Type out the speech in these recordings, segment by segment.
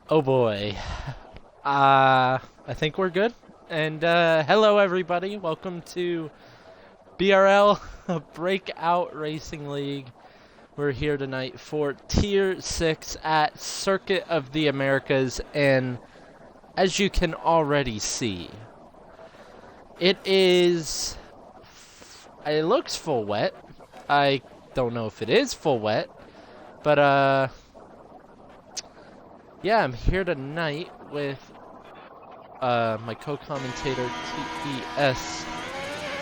Oh boy. I think we're good. And hello everybody. Welcome to BRL Breakout Racing League. We're here tonight for Tier 6 at Circuit of the Americas, and as you can already see, it looks full wet. I don't know if it is full wet, but yeah, I'm here tonight with my co-commentator TES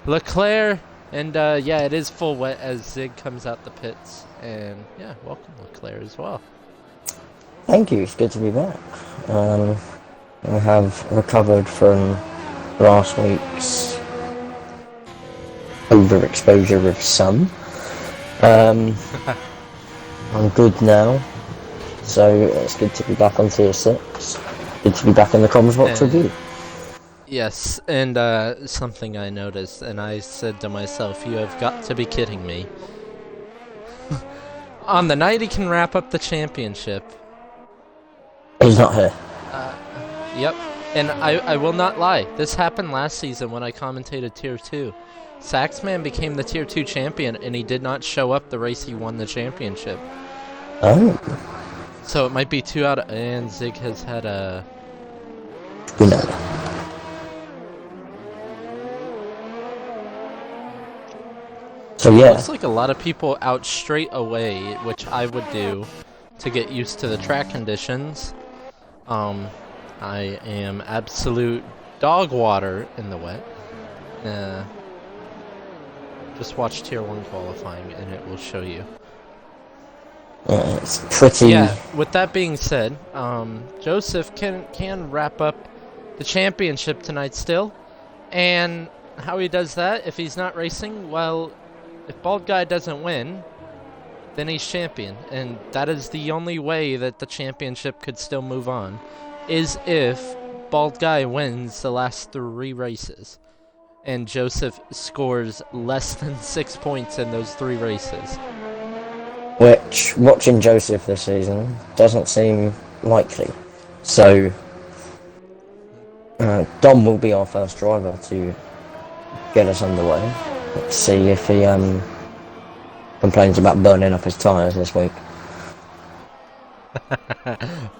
Leclerc, and yeah, it is full wet as Zig comes out the pits, and yeah, welcome Leclerc as well. Thank you, it's good to be back. I have recovered from last week's overexposure of sun. I'm good now, so it's good to be back on Tier 6. Good to be back in the comms box with you. Yes, and something I noticed, and I said to myself, you have got to be kidding me. On the night he can wrap up the championship. He's not here. Yep. And I will not lie. This happened last season when I commentated Tier 2. Saxman became the Tier 2 champion, and he did not show up the race he won the championship. Oh. So it might be 2 out of... And Zig has had a... You know. So yeah. Looks like a lot of people out straight away, which I would do to get used to the track conditions. I am absolute dog water in the wet. Just watch Tier 1 qualifying and it will show you. Yeah, it's pretty... Yeah, with that being said, Joseph can wrap up the championship tonight still. And how he does that, if he's not racing, well, if Bald Guy doesn't win, then he's champion. And that is the only way that the championship could still move on, is if Bald Guy wins the last 3 races. And Joseph scores less than 6 points in those 3 races. Which, watching Joseph this season, doesn't seem likely. So, Dom will be our first driver to get us underway. Let's see if he complains about burning up his tyres this week.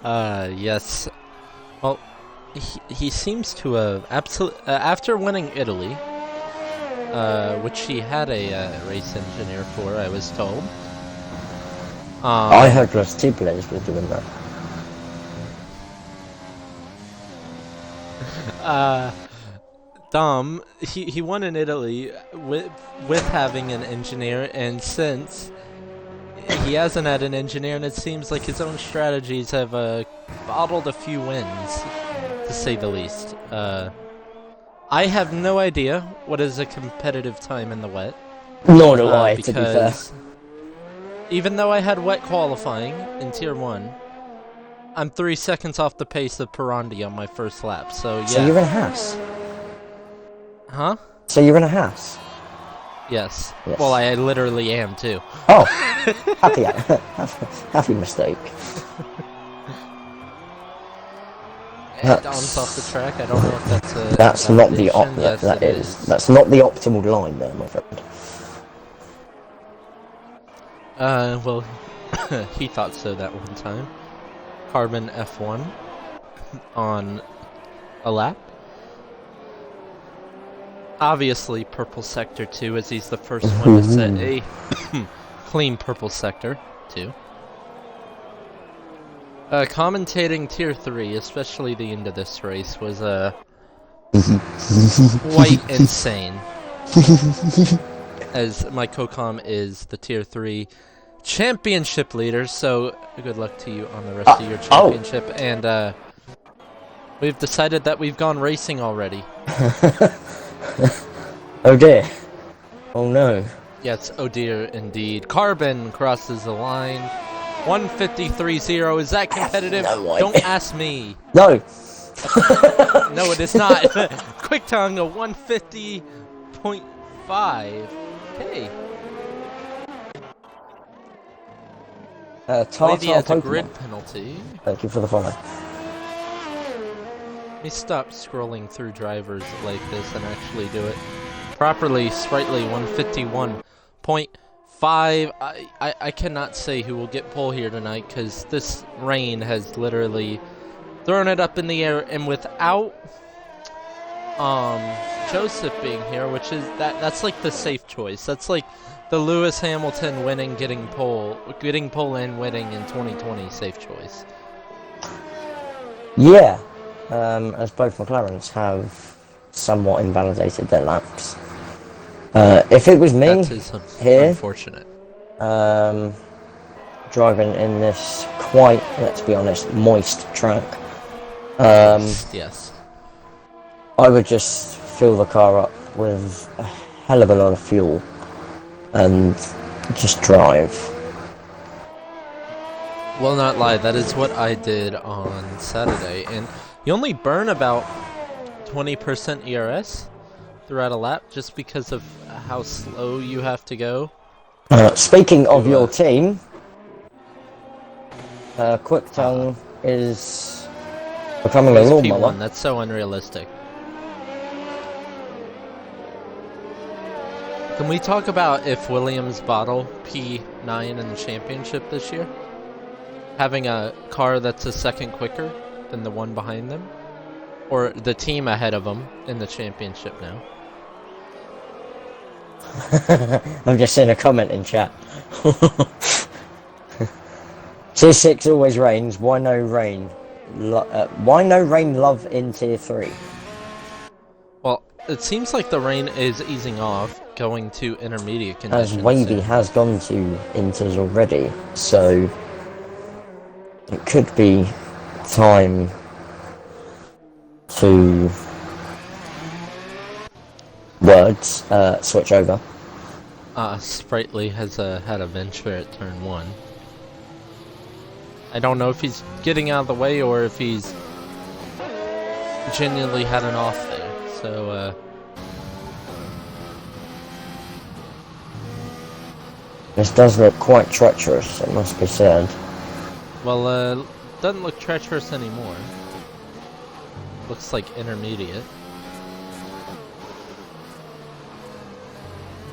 Yes. Well, he seems to have after winning Italy, which he had a race engineer for, I was told. I heard Los Tibles were doing that. Dom, he won in Italy with having an engineer, and since he hasn't had an engineer, and it seems like his own strategies have bottled a few wins, to say the least. I have no idea what is a competitive time in the wet. Nor do I, to be fair. Even though I had wet qualifying in Tier 1, I'm 3 seconds off the pace of Pirandi on my first lap, so yeah. So you're in a house? Huh? So you're in a house? Yes. Well, I literally am, too. Oh! happy mistake. Dom's off the track, I don't know if that's a... That's not the yes, that is. That's not the optimal line there, my friend. Well, he thought so that one time. Carbon F1 on a lap. Obviously, purple sector 2, as he's the first one to set a clean purple sector 2. Commentating Tier 3, especially the end of this race, was quite insane. As my co-com is the Tier 3 championship leader, so good luck to you on the rest of your championship. And we've decided that we've gone racing already. Oh dear. Oh no. Yes, oh dear indeed. Carbon crosses the line. 153.0. Is that competitive? No, don't ask me. No. No, it is not. Quick tongue, a 150.5. Hey. Maybe has a grid penalty. Thank you for the follow. Let me stop scrolling through drivers like this and actually do it properly. Sprightly 151.5. I cannot say who will get pole here tonight, because this rain has literally thrown it up in the air, and without Joseph being here, which is that's like the safe choice. That's like the Lewis Hamilton winning, getting pole in, winning in 2020 safe choice. Yeah. As both McLarens have somewhat invalidated their laps. If it was me here, unfortunate. Driving in this quite, let's be honest, moist track, yes, I would just fill the car up with a hell of a lot of fuel and just drive. Will not lie, that is what I did on Saturday, and you only burn about 20% ERS throughout a lap just because of how slow you have to go. Speaking of your team, Quick tongue is becoming a Where's lawnmower. P1? That's so unrealistic. Can we talk about if Williams bottle P9 in the championship this year? Having a car that's a second quicker than the one behind them? Or the team ahead of them in the championship now? I've just seen a comment in chat. Tier 6 always rains. Why no rain? Why no rain love in Tier 3? Well, it seems like the rain is easing off, going to intermediate As conditions. Wavy has gone to Inters already, so it could be time to switch over. Sprightly has had a venture at turn 1. I don't know if he's getting out of the way or if he's genuinely had an off there. So, this does look quite treacherous, it must be said. well, doesn't look treacherous anymore. Looks like intermediate.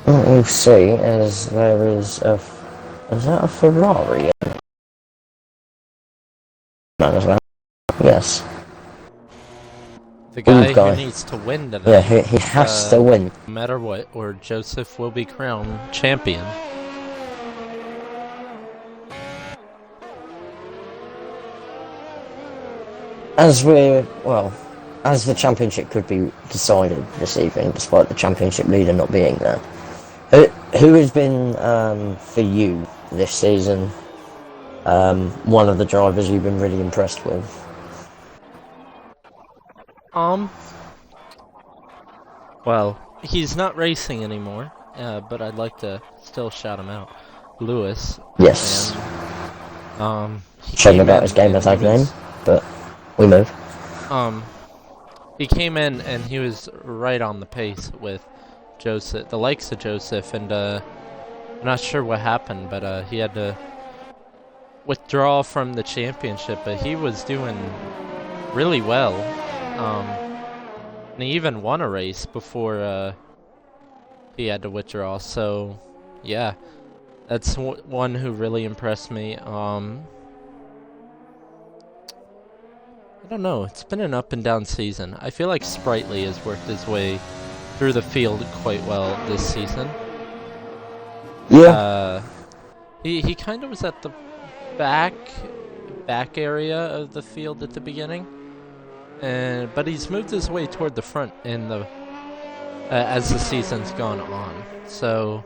What we'll see is there is a... Is that a Ferrari? Might as well. Yes. The guy guy. who needs to win tonight. Yeah, he has to win. No matter what, or Joseph will be crowned champion. As the championship could be decided this evening, despite the championship leader not being there. Who has been, for you this season, one of the drivers you've been really impressed with? Well, he's not racing anymore, but I'd like to still shout him out. Lewis. Yes. And, Shame about his game tag name, but we move. He came in and he was right on the pace with Joseph, the likes of Joseph, and I'm not sure what happened, but he had to withdraw from the championship, but he was doing really well. And he even won a race before he had to withdraw, so yeah, that's one who really impressed me. I don't know, it's been an up and down season. I feel like Sprightly has worked his way through the field quite well this season. Yeah. He kind of was at the back area of the field at the beginning, but he's moved his way toward the front in the as the season's gone on. So,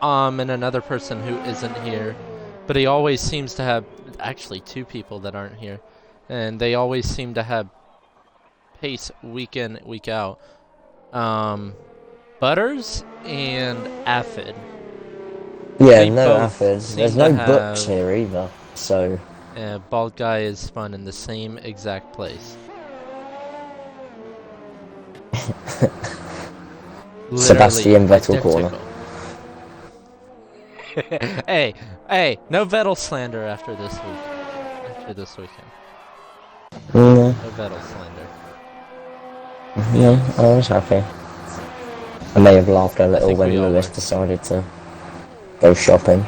and another person who isn't here, but he always seems to have actually two people that aren't here, and they always seem to have pace week in, week out. Butters and Affid. Yeah, They no both Affid. seem There's to no have- books here either, so... Bald guy is spun in the same exact place. Sebastian Vettel corner. Hey, no Vettel slander after this week. After this weekend. Yeah, No Vettel slander. yeah, I was happy. I may have laughed a little think when we all Lewis were. decided to go shopping.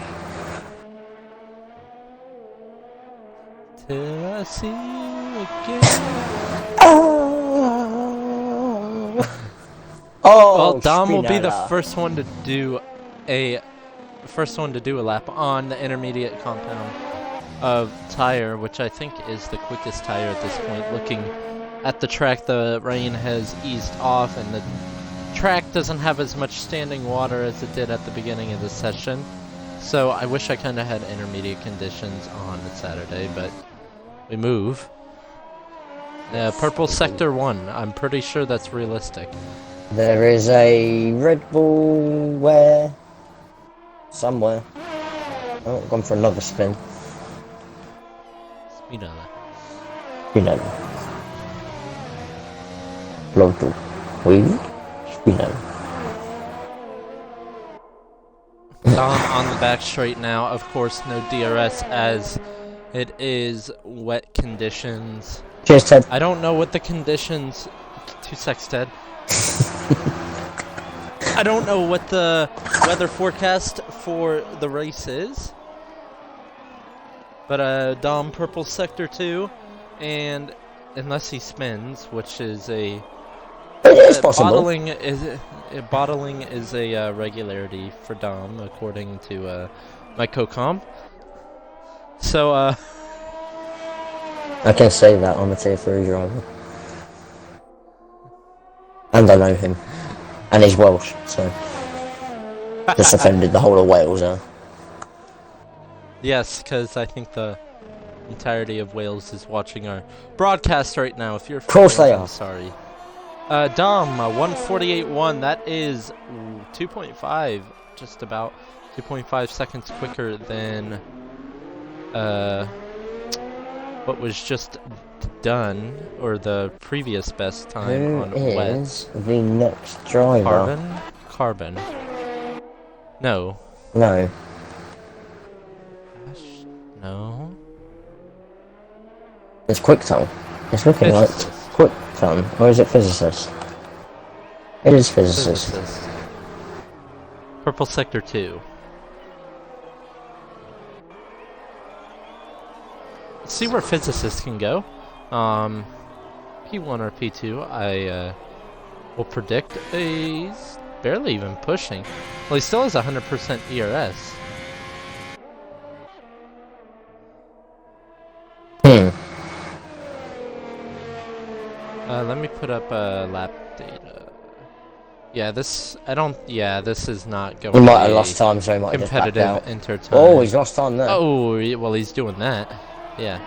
Till I see you again. Oh, Well, Dom will be the Spinella. first one to do a lap on the intermediate compound of tire, which I think is the quickest tire at this point. Looking at the track, the rain has eased off and the track doesn't have as much standing water as it did at the beginning of the session. So I wish I kind of had intermediate conditions on Saturday, but we move. Purple Sector 1, I'm pretty sure that's realistic. There is a Red Bull where? Somewhere. Oh, gone for another spin. Spinella. You know. Local. We? You know. Dom on the back straight now. Of course, no DRS as it is wet conditions. Cheers, Ted. I don't know what the conditions... 2 secs, Ted. I don't know what the weather forecast for the race is. But Dom purple sector 2, and unless he spins, which is a... It is possible. Bottling is a regularity for Dom, according to my co-com. So, I can say that I'm a tier 3 driver. And I know him. And he's Welsh, so... Just offended the whole of Wales there. Yes, because I think the entirety of Wales is watching our broadcast right now. If you're of course they are. I'm sorry. Dom, 148.1. That is 2.5, just about 2.5 seconds quicker than what was just done, or the previous best time on wet. Who is the next driver? Carbon. No. No. No. It's Quick-Tongue. It's looking like Quick-Tongue, or is it Physicist? It is Physicist. Purple Sector 2. Let's see where Physicist can go. P1 or P2, I will predict he's barely even pushing. Well, he still has 100% ERS. Let me put up lap data. Yeah, this is not going He to might have lost time, so he might have just backed out. Competitive intertime. Oh, he's lost time there. Oh, well, he's doing that. Yeah.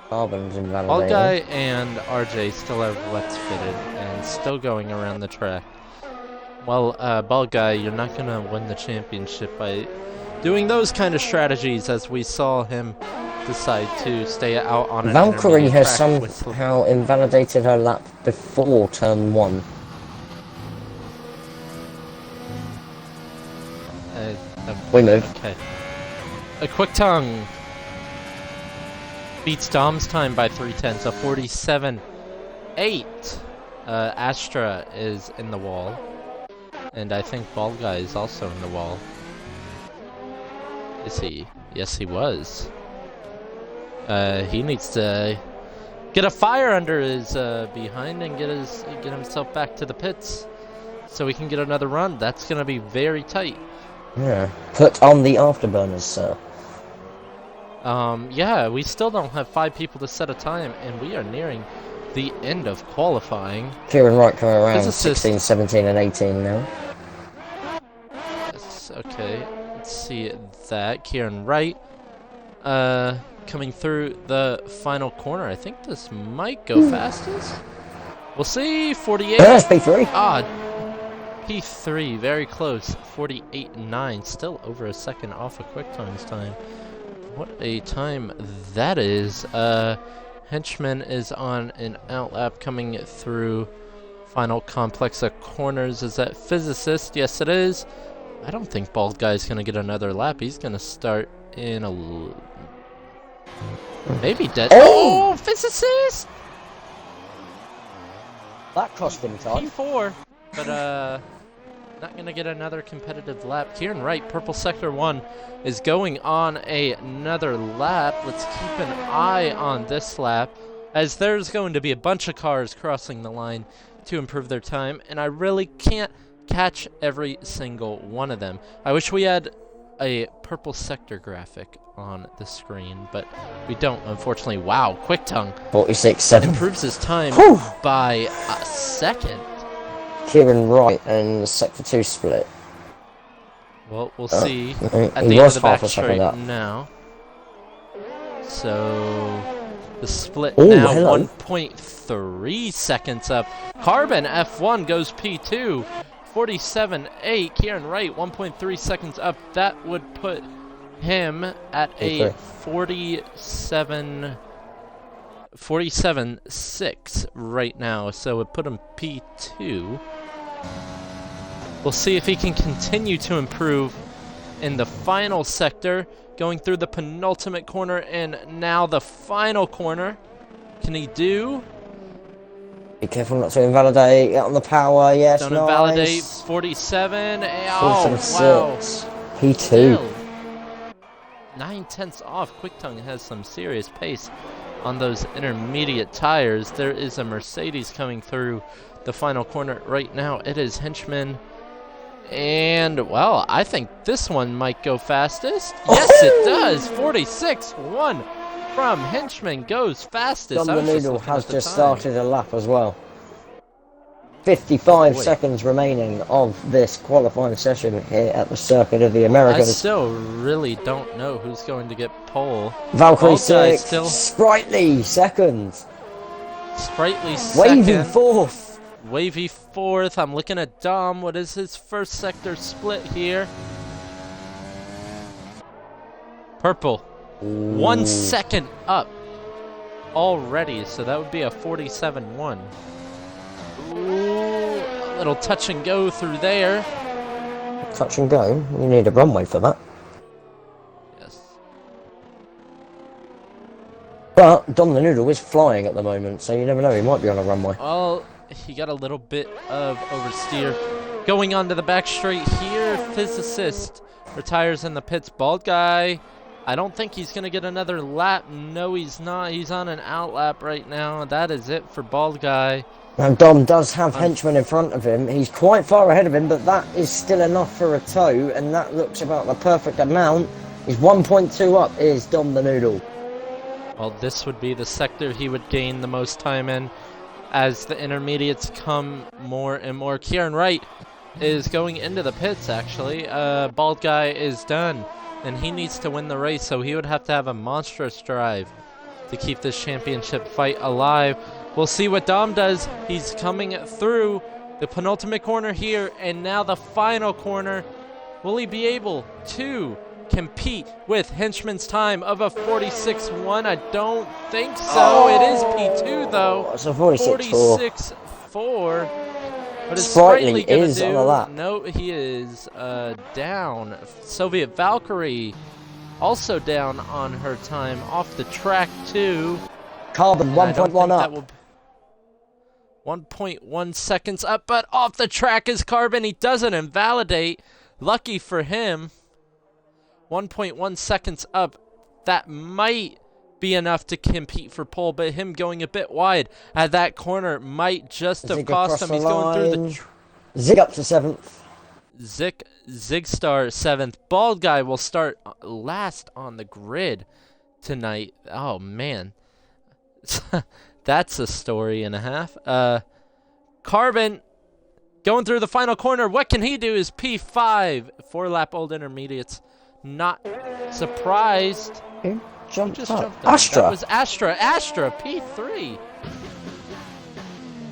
Carbon's invalidated. Bald Guy and RJ still have wets fitted and still going around the track. Well, Bald Guy, you're not going to win the championship by doing those kind of strategies, as we saw him decide to stay out on an Valkyrie has track somehow invalidated her lap before turn 1. We move. Okay. A Quick Tongue beats Dom's time by 3/10, so 47.8. Astra is in the wall, and I think Bald Guy is also in the wall. Is he? Yes, he was. He needs to get a fire under his behind and get himself back to the pits, so we can get another run. That's gonna be very tight. Yeah. Put on the afterburners, sir. Yeah, we still don't have 5 people to set a time, and we are nearing the end of qualifying. Kieran Wright coming around Physicist. 16, 17, and 18 now. Yes, okay. Let's see that. Kieran Wright, coming through the final corner. I think this might go fastest. We'll see. 48. That's P3. Ah, P3, very close. 48.9, still over a second off of Quick Time's time. What a time that is. Henchman is on an outlap coming through final complex of corners. Is that Physicist? Yes, it is. I don't think Bald Guy's going to get another lap. He's going to start in a... maybe dead. Oh, Physicist! That cost him time. P4, but not gonna get another competitive lap. Kieran Wright, Purple Sector 1, is going on another lap. Let's keep an eye on this lap, as there's going to be a bunch of cars crossing the line to improve their time, and I really can't catch every single one of them. I wish we had a Purple Sector graphic on the screen, but we don't, unfortunately. Wow, Quick Tongue 46.7. improves his time by a second. Kieran Wright and Sector 2 split. Well, we'll see at He the end was of the half back a second straight up. now. So the split Ooh, now hello. 1.3 seconds up. Carbon F1 goes P2. 47.8. Kieran Wright 1.3 seconds up. That would put him at a 47.6 right now. So it put him P2. We'll see if he can continue to improve in the final sector, going through the penultimate corner and now the final corner. Can he do? Be careful not to invalidate. Get on the power. Yes, Don't nice. invalidate. 47. Oh, wow. P2. Still, 9/10 off. Quick-Tongue has some serious pace on those intermediate tires. There is a Mercedes coming through the final corner right now. It is Henchman. And, well, I think this one might go fastest. Yes, it does. 46.1 from Henchman goes fastest. Dom the Noodle has just started a lap as well. 55 seconds remaining of this qualifying session here at the Circuit of the Americas. I still really don't know who's going to get pole. Valkyrie 6, Sprightly second. Sprightly second. Wavy fourth. Wavy fourth. I'm looking at Dom. What is his first sector split here? Purple. Ooh. 1 second up already, so that would be a 47.1. Ooh, a little touch and go through there. Touch and go? You need a runway for that. Yes. But Dom the Noodle is flying at the moment, so you never know, he might be on a runway. Well, he got a little bit of oversteer. Going onto the back straight here, Physicist retires in the pits. Bald Guy, I don't think he's going to get another lap. No, he's not. He's on an out lap right now. That is it for Bald Guy. Now Dom does have Henchman in front of him. He's quite far ahead of him, but that is still enough for a tow, and that looks about the perfect amount. He's 1.2 up is Dom the Noodle. Well, this would be the sector he would gain the most time in as the intermediates come more and more. Kieran Wright is going into the pits, actually. Bald Guy is done, and he needs to win the race, so he would have to have a monstrous drive to keep this championship fight alive. We'll see what Dom does. He's coming through the penultimate corner here, and now the final corner. Will he be able to compete with Henchman's time of a 46.1? I don't think so. Oh, it is P2, though. It's a 46.4. 46.4. What is Sprightly gonna is do? on the lap. No, he is down. Soviet Valkyrie also down on her time off the track, too. Carbon 1.1 up. 1.1 seconds up, but off the track is Carbon. He doesn't invalidate. Lucky for him. 1.1 seconds up. That might be enough to compete for pole, but him going a bit wide at that corner might just have cost him. He's going through the... Zig up to 7th. Zigstar 7th. Bald Guy will start last on the grid tonight. Oh, man. That's a story and a half. Carbon going through the final corner. What can he do is P5. 4-lap old intermediates. Not surprised. Jumped Just up. jumped up. Astra. That was Astra. Astra, P3.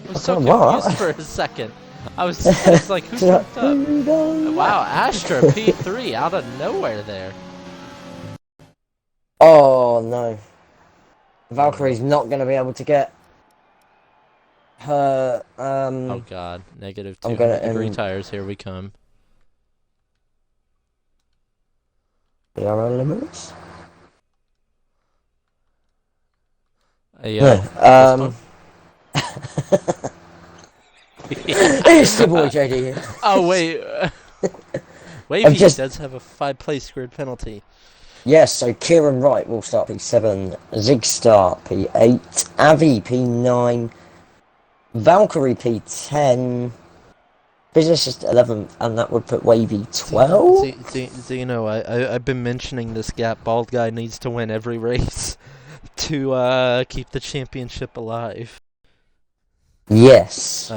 I was so what? confused for a second. I was like, who jumped up? Wow, Astra, P3 out of nowhere there. Oh, no. Valkyrie's not going to be able to get her... Oh, God. Negative I'm 200 gonna, degree tires. Here we come. BRL limits? Yeah. It's the boy JD. Oh, wait. Wavy does have a 5-place grid penalty. Yes, so Kieran Wright will start P7, Zigstar P8, Avi P9, Valkyrie P10, Physicist 11th, and that would put Wavy 12? Zeno, I've been mentioning this gap. Bald Guy needs to win every race to keep the championship alive. Yes.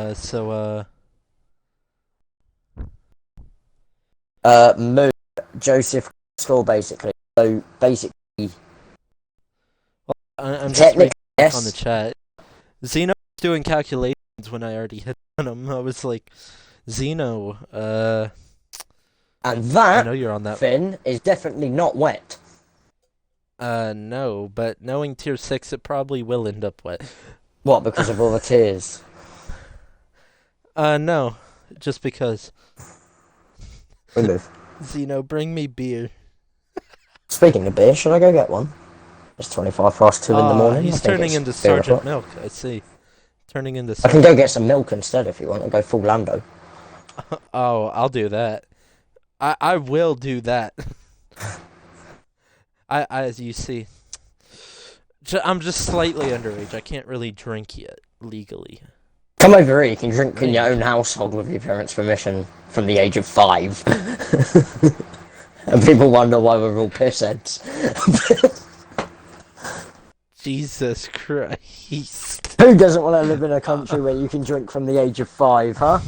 Move Joseph score basically. So basically, well, I'm technically just on the chat. Zeno was doing calculations when I already hit on him. I was like, Zeno, and that, I know you're on that. Finn, is definitely not wet. No, but knowing tier 6, it probably will end up wet. What, because of all the tears? No. just because. We move. Zeno, bring me beer. Speaking of beer, should I go get one? It's 2 in the morning. He's I think turning it's into 3 Sergeant o'clock. Milk, I see. Turning into I can go get some milk instead if you want. I'll go full Lando. Oh, I'll do that. I will do that. As you see, I'm just slightly underage. I can't really drink yet, legally. Come over here, you can drink in your own household with your parents' permission from the age of 5. And people wonder why we're all pissheads. Jesus Christ. Who doesn't want to live in a country where you can drink from the age of 5, huh?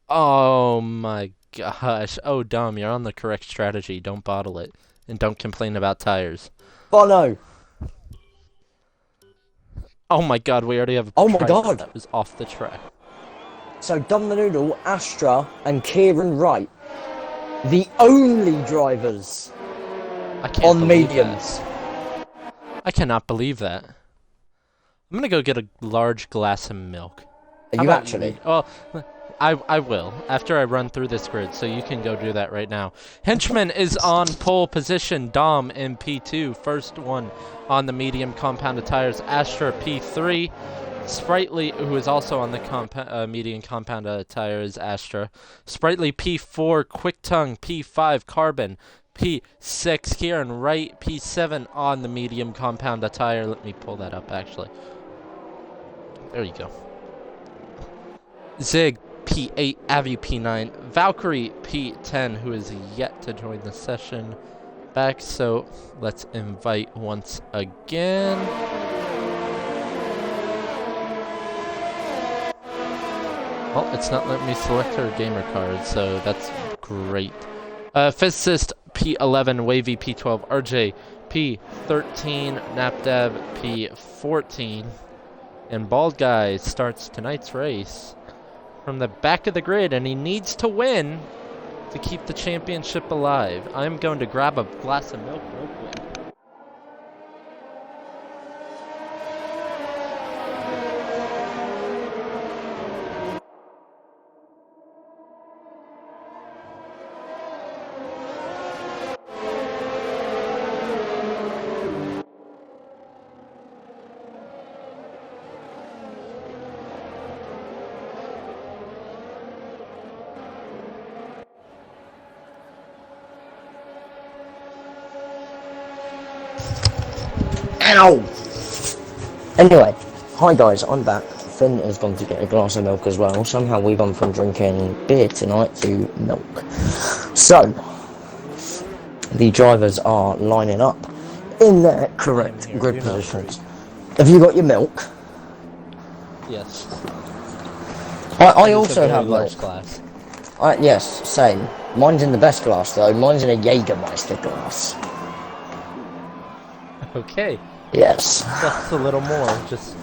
Oh my gosh. Oh, Dom, you're on the correct strategy. Don't bottle it. And don't complain about tires. Bono! Oh my god, we already have a Oh my price god. that was off the track. So Dom the Noodle, Astra, and Kieran Wright, the only drivers I can't on believe mediums. that. I cannot believe that. I'm gonna go get a large glass of milk. Are How you about actually? Well, I will, after I run through this grid, so you can go do that right now. Henchman is on pole position, Dom in P2, first one on the medium compounded tires, Astra P3, Sprightly, who is also on the medium compounded tires, Astra, Sprightly P4, Quick Tongue P5, Carbon P6, Kieran Wright P7 on the medium compounded tire. Let me pull that up, actually. There you go. Zig P8, Avi P9, Valkyrie P10, who is yet to join the session back, so let's invite once again. Well, it's not letting me select her gamer card, so that's great. Physicist P11, Wavy P12, RJ P13, Napdev P14, and Bald Guy starts tonight's race from the back of the grid, and he needs to win to keep the championship alive. I'm going to grab a glass of milk real quick. Ow! Anyway, hi guys, I'm back. Finn has gone to get a glass of milk as well. Somehow we've gone from drinking beer tonight to milk. So, the drivers are lining up in their correct grid positions. Have you got your milk? Yes. I also have large milk. glass. Yes, same. Mine's in the best glass though. Mine's in a Jägermeister glass. Okay. Yes. That's a little more. Just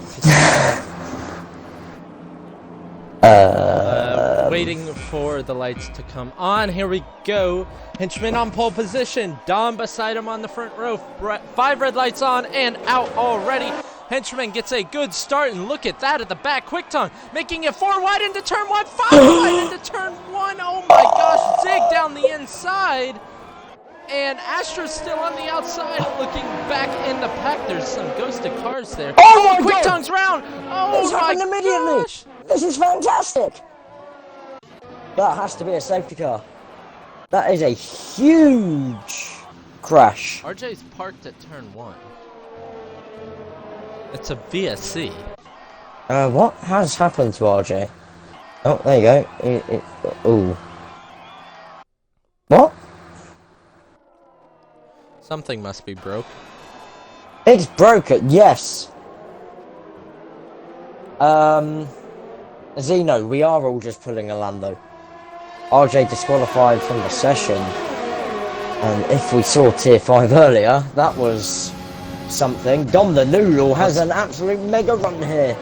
waiting for the lights to come on. Here we go. Henchman on pole position. Dom beside him on the front row. 5 red lights on and out already. Henchman gets a good start, and look at that at the back. Quick Tongue making it 4 wide into turn 1, 5 wide into turn 1. Oh my gosh, Zig down the inside. And Astra's still on the outside, looking back in the pack. There's some ghosted cars there. Oh my Quick god! Tongue's round. Oh This my happened immediately! gosh. This is fantastic! That has to be a safety car. That is a huge crash. RJ's parked at turn 1. It's a VSC. What has happened to RJ? Oh, there you go. Ooh. What? Something must be broke. It's broken, yes. Zeno, we are all just pulling a Lando. RJ disqualified from the session. And if we saw tier 5 earlier, that was something. Dom the Noodle has an absolute mega run here.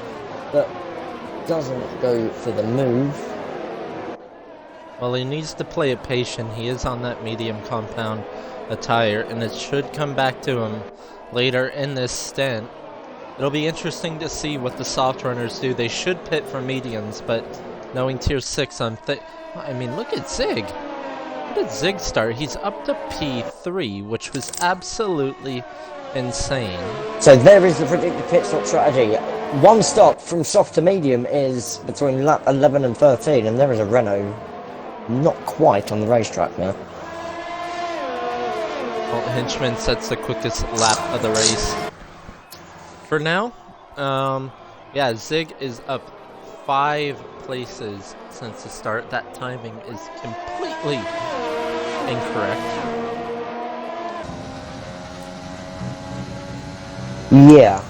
But doesn't go for the move. Well, he needs to play it patient. He is on that medium compound attire, and it should come back to him later in this stint. It'll be interesting to see what the soft runners do. They should pit for mediums, but knowing tier 6 I mean, look at Zig. What did Zig start? He's up to P3, which was absolutely insane. So there is the predicted pit stop strategy. One stop from soft to medium is between lap 11 and 13, and there is a Renault not quite on the racetrack now. Well, Hinchman sets the quickest lap of the race. For now, yeah, Zig is up 5 places since the start. That timing is completely incorrect. Yeah.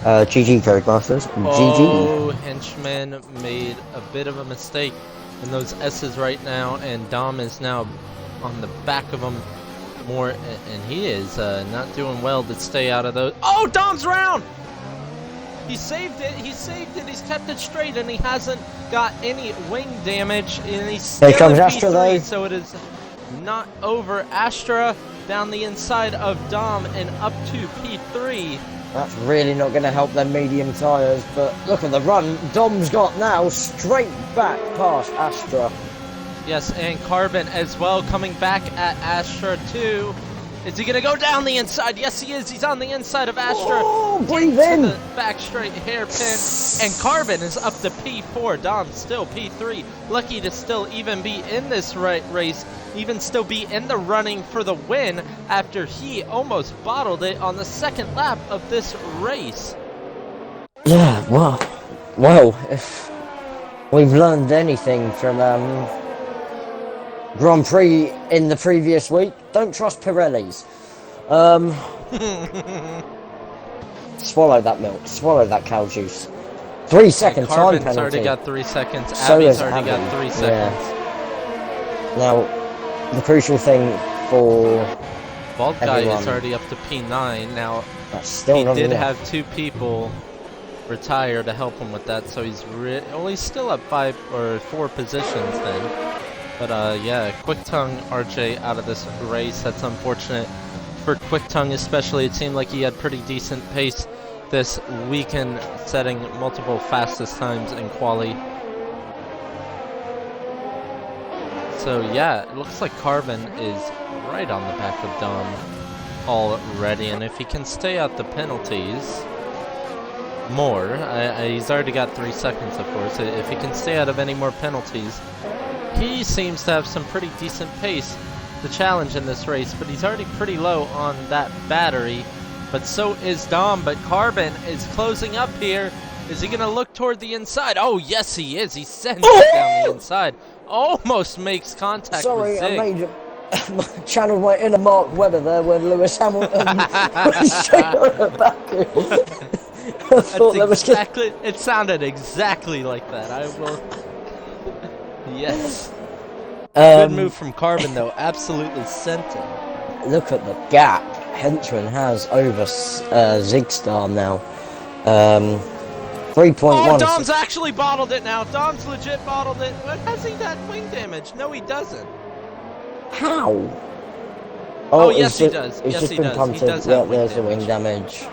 GG Codemasters. Oh, GG. Henchman made a bit of a mistake in those S's right now, and Dom is now on the back of him more, and he is not doing well to stay out of those. Oh, Dom's round! He saved it, he's kept it straight, and he hasn't got any wing damage, and he's still Here comes in Astra, P3, though. so it is not over. Astra down the inside of Dom and up to P3. That's really not going to help their medium tyres, but look at the run Dom's got now, straight back past Astra. Yes, and Carbon as well, coming back at Astra too. Is he going to go down the inside? Yes, he is. He's on the inside of Astra. Oh, breathe into in. the back straight hairpin. And Carbon is up to P4. Dom still P3. Lucky to still even be in this race. Even still be in the running for the win after he almost bottled it on the second lap of this race. Yeah, well, if we've learned anything from Grand Prix in the previous week, don't trust Pirellis. Swallow that milk, swallow that cow juice. 3 second time Carbon's penalty. already got 3 seconds. So Abby's is already got Abby. 3 seconds. Yeah. Now, the crucial thing for Bald guy everyone, is already up to P9 now. that's still He not did enough. have 2 people retire to help him with that, so he's still up 4 positions then. But yeah, Quick Tongue RJ out of this race. That's unfortunate for Quick Tongue, especially. It seemed like he had pretty decent pace this weekend, setting multiple fastest times in quali. So yeah, it looks like Carbon is right on the back of Dom already, and if he can stay out the penalties more, he's already got 3 seconds of course, if he can stay out of any more penalties, he seems to have some pretty decent pace to challenge in this race, but he's already pretty low on that battery, but so is Dom. But Carbon is closing up here. Is he gonna look toward the inside? Oh yes he is, he sends it down the inside. Almost makes contact Sorry, with I Zig. channeled my inner Mark Webber there when Lewis Hamilton was straight on the back. I thought that was exactly, it sounded exactly like that. I will. Yes. Good move from Carbon though. Absolutely sent it. Look at the gap Henchman has over Zigstar now. 3.1. Oh, Dom's actually bottled it now. Dom's legit bottled it. What, has he got wing damage? No, he doesn't. How? Oh yes, he does. He's Yes, just he been does. punted. He does Yeah, have wing there's the damage. wing damage.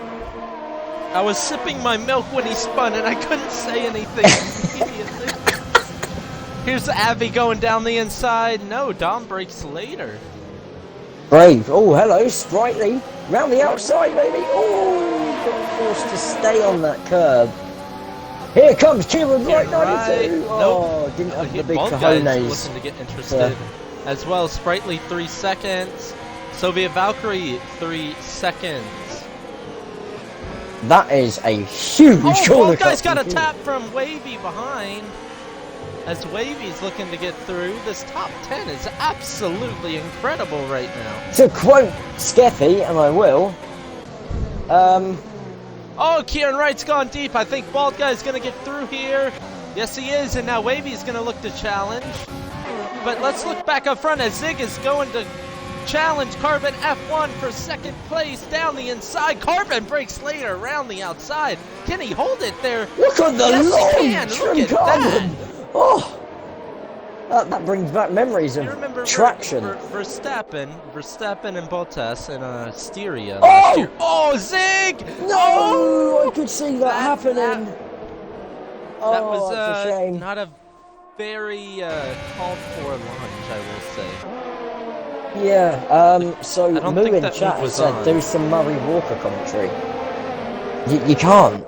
I was sipping my milk when he spun and I couldn't say anything immediately. Here's Abby going down the inside. No, Dom breaks later. Brave. Oh, hello, Sprightly. Round the outside, maybe. Oh, got forced to stay on that curb. Here comes Kieran Wright, 92. Oh, didn't have the big Bald guy is cojones. looking to get interested as well. Sprightly 3 seconds. Soviet Valkyrie 3 seconds. That is a huge Oh, corner Bald guy's cut got a from tap from Wavy behind. As Wavy's looking to get through, this top 10 is absolutely incredible right now. To quote Skeppy, and I will, Oh, Kieran Wright's gone deep. I think Bald Guy's going to get through here. Yes, he is, and now Wavy's going to look to challenge. But let's look back up front as Zig is going to challenge Carbon F1 for second place down the inside. Carbon breaks later around the outside. Can he hold it there? look at the Yes, he launch can. Look from at Carbon. Oh, that brings back memories of You remember traction. Verstappen and Bottas in Styria Oh! last year. Oh, Zig! No, Oh! I could see that happening. That Oh, was that's a shame. not a very called for lunge, I will say. Yeah, so I don't Moo think in that chat move was said on. do some Murray Walker commentary. You can't.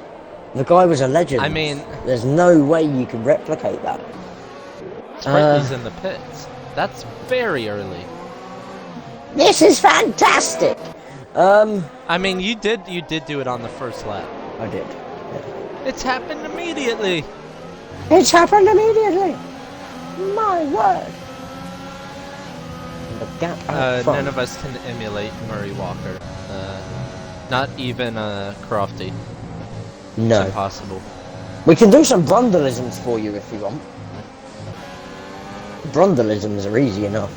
The guy was a legend. I mean, there's no way you can replicate that. Sprightly's in the pits. That's very early. This is fantastic. I mean, you did do it on the first lap. I did. Yeah. It's happened immediately. It's happened immediately. My word. The gap out front. None of us can emulate Murray Walker. Not even Crofty. No. It's impossible. We can do some Brundleisms for you if you want. Brundleisms are easy enough.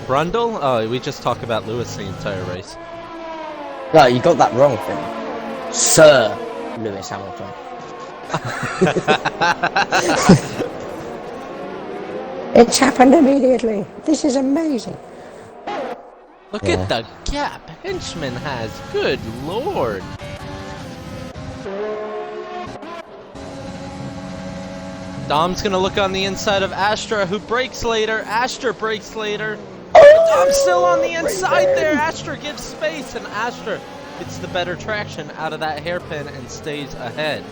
Brundle? Oh, we just talk about Lewis the entire race. No, you got that wrong, Finn. Sir Lewis Hamilton. It's happened immediately. This is amazing. Look at the gap Henchman has. Good lord. Dom's gonna look on the inside of Astra, who brakes later. Astra brakes later. Dom's still on the inside there. Astra gives space, and Astra gets the better traction out of that hairpin and stays ahead.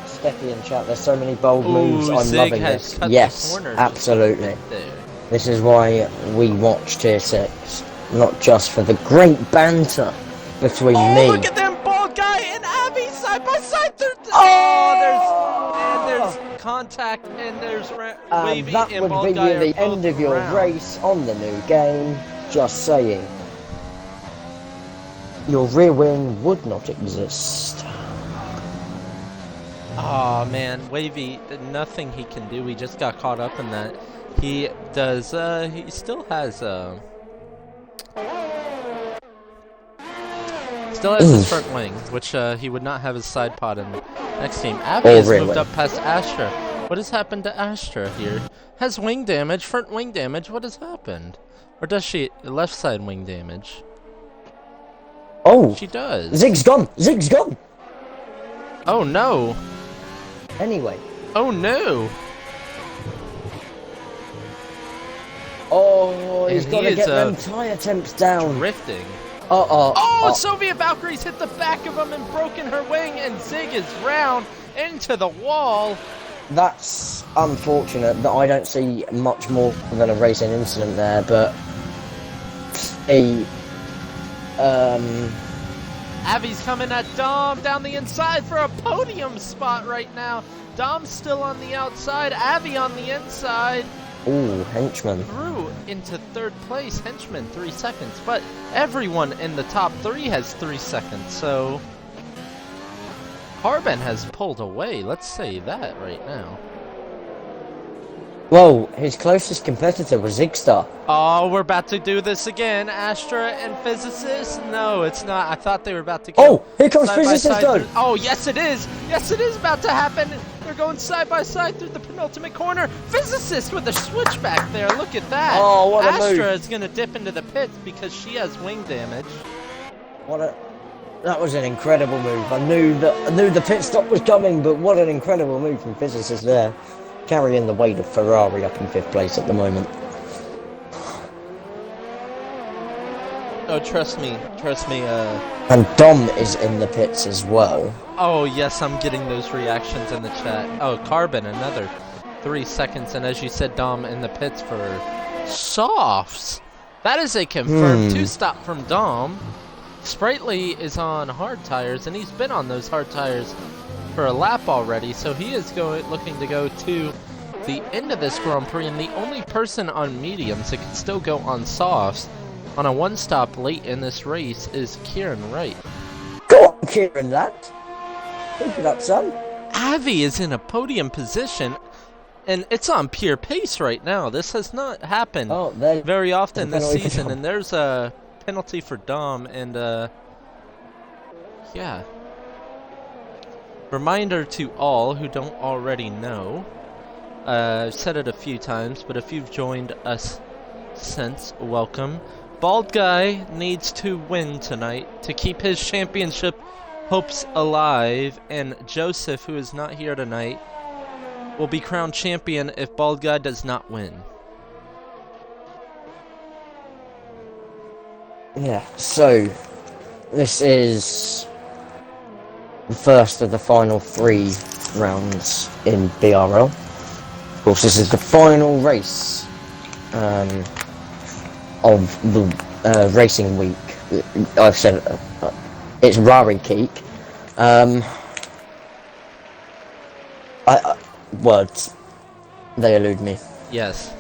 Steffi in chat, there's so many bold moves. I'm Zig loving has this. cut Yes, the corner absolutely. right there. This is why we watch Tier 6. Not just for the great banter between me. Look at them, bald guy and Abby side by side. There's contact, and there's Wavy that and would bald be guy are the both end of your round. race on the new game. Just saying. Your rear wing would not exist. Oh man, Wavy, nothing he can do. He just got caught up in that. He does, he still has his front wing, which he would not have his side pod in next team. Abby has moved up past Astra. What has happened to Astra here? Has wing damage, front wing damage, what has happened? Or does she, left side wing damage? Oh! She does. Zig's gone! Zig's gone! Oh no! Anyway. Oh no! Oh, he's And got he to get is, them tyre temps down. Drifting. Oh, Soviet Valkyrie's hit the back of him and broken her wing, and Zig is round into the wall. That's unfortunate. That I don't see much more than a racing incident there, but Avi's coming at Dom down the inside for a podium spot right now. Dom's still on the outside, Avi on the inside. Ooh, Henchman. Through into third place, Henchman 3 seconds, but everyone in the top 3 has 3 seconds, so Carbon has pulled away, let's say that right now. Whoa, his closest competitor was Zigstar. Oh, we're about to do this again, Astra and Physicist? No, it's not. I thought they were about to go Oh, here comes side by Physicist side though. through- Oh, yes it is. Yes, it is about to happen. They're going side by side through the penultimate corner. Physicist with a switchback there. Look at that. Oh, what a Astra move. is going to dip into the pits because she has wing damage. That was an incredible move. I knew the pit stop was coming, but what an incredible move from Physicist there. Carrying the weight of Ferrari up in 5th place at the moment. Oh, trust me, And Dom is in the pits as well. Oh, yes, I'm getting those reactions in the chat. Oh, Carbon, another 3 seconds, and as you said, Dom in the pits for softs. That is a confirmed 2-stop from Dom. Sprightly is on hard tires, and he's been on those hard tires for a lap already, so he is looking to go to the end of this Grand Prix, and the only person on mediums that can still go on softs on a 1-stop late in this race is Kieran Wright. Go on, Kieran, lad. Keep it up, son. Avi is in a podium position, and it's on pure pace right now. This has not happened very often this season, and there's a penalty for Dom, and yeah. Reminder to all who don't already know, I've said it a few times, but if you've joined us since, welcome. Bald Guy needs to win tonight to keep his championship hopes alive, and Joseph, who is not here tonight, will be crowned champion if Bald Guy does not win. Yeah, so this is the first of the final 3 rounds in BRL. Of course, this is the final race of the racing week. I've said it's Rari Keek. Words. They elude me. Yes.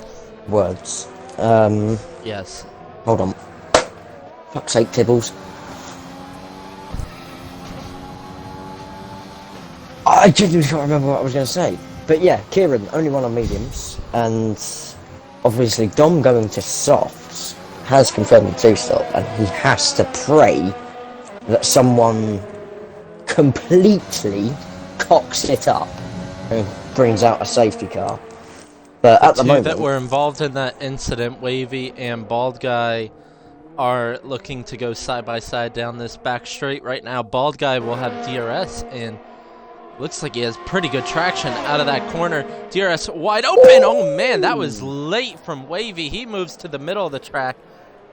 Words. Yes. Hold on. Fuck's sake, Tibbles. I genuinely can't remember what I was going to say. But yeah, Kieran, only one on mediums. And obviously Dom going to softs has confirmed the 2-stop. And he has to pray that someone completely cocks it up and brings out a safety car. But at the moment, that were involved in that incident, Wavy and Bald Guy, are looking to go side by side down this back straight. Right now, Bald Guy will have DRS, and looks like he has pretty good traction out of that corner. DRS wide open. Oh man, that was late from Wavy. He moves to the middle of the track,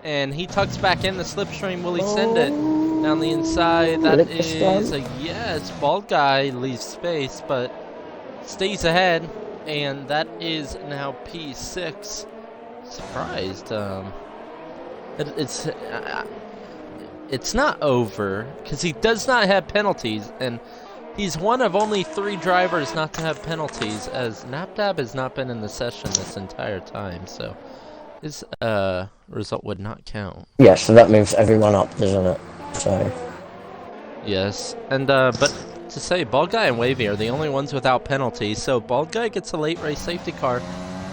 and he tucks back in the slipstream. Will he send it down the inside? That is a yes. Bald Guy leaves space, but stays ahead, and that is now P6. Surprised. It's not over because he does not have penalties, and he's one of only 3 drivers not to have penalties, as Napdab has not been in the session this entire time, so his result would not count. Yeah, so that moves everyone up, doesn't it? So yes, and but to say Bald Guy and Wavy are the only ones without penalties, so Bald Guy gets a late race safety car.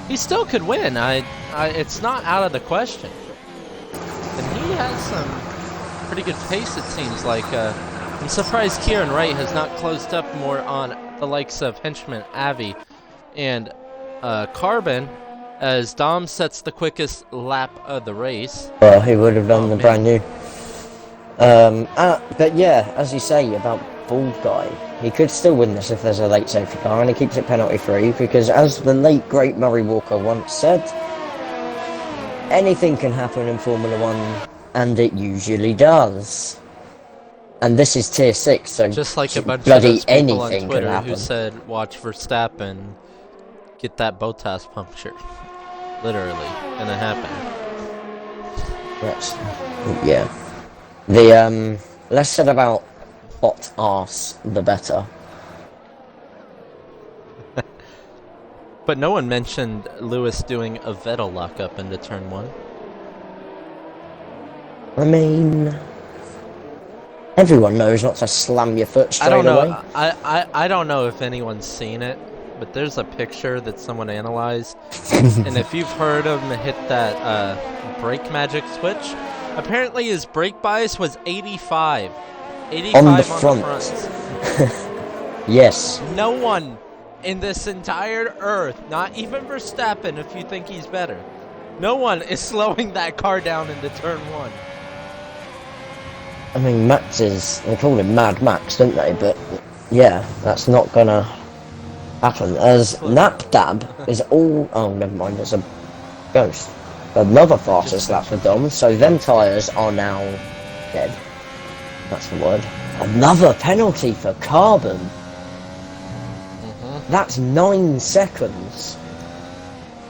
He still could win. It's not out of the question. And he has some pretty good pace, it seems like. I'm surprised Kieran Wright has not closed up more on the likes of Henchman, Avi, and Carbon, as Dom sets the quickest lap of the race. Well, he would have done the brand new. But yeah, as you say about Bald Guy, he could still win this if there's a late safety car, and he keeps it penalty free, because as the late great Murray Walker once said, anything can happen in Formula 1, and it usually does. And this is tier 6, so just like a bunch bloody of those people on anything Twitter can happen. who said, watch Verstappen get that Bottas puncture. Literally. And it happened. Yes. Yeah. The, less said about hot arse, the better. But no one mentioned Lewis doing a Vettel lockup into turn 1. I mean, everyone knows not to slam your foot straight I don't know. away. I don't know if anyone's seen it, but there's a picture that someone analyzed, and if you've heard him hit that brake magic switch, apparently his brake bias was 85. 85 On the on the front. fronts. Yes. No one in this entire earth, not even Verstappen if you think he's better, no one is slowing that car down into turn 1. I mean, Max is, they call him Mad Max, don't they? But yeah, that's not gonna happen. As Napdab is all, oh, never mind, there's a ghost. Another fastest lap for Dom, so them tyres are now dead. That's the word. Another penalty for Carbon. That's 9 seconds.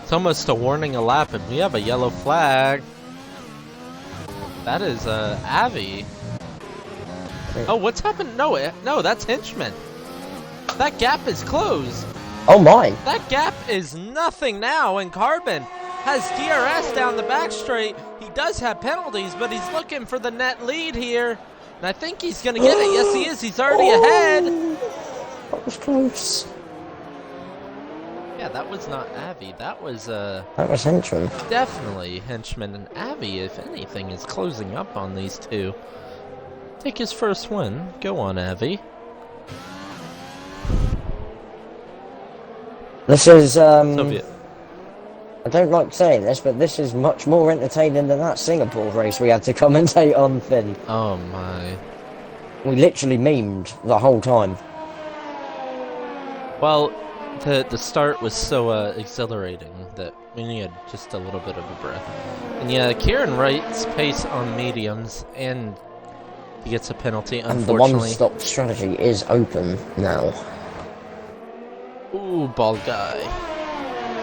It's almost a warning a lap, and we have a yellow flag. That is Avi. Oh, what's happened? No, that's Henchman. That gap is closed. Oh my. That gap is nothing now, and Carbon has DRS down the back straight. He does have penalties, but he's looking for the net lead here. And I think he's going to get it. Yes, he is. He's already ahead. That was close. Yeah, that was not Avi. That was Henchman. definitely Henchman, and Avi, if anything, is closing up on these two. Take his first win. Go on, Avi. This is, Soviet. I don't like saying this, but this is much more entertaining than that Singapore race we had to commentate on, Finn. Oh my. We literally memed the whole time. Well, the start was so exhilarating that we needed just a little bit of a breath. And yeah, Kieran Wright's pace on mediums, and he gets a penalty, And the unfortunately. one-stop strategy is open now. Ooh, bald guy.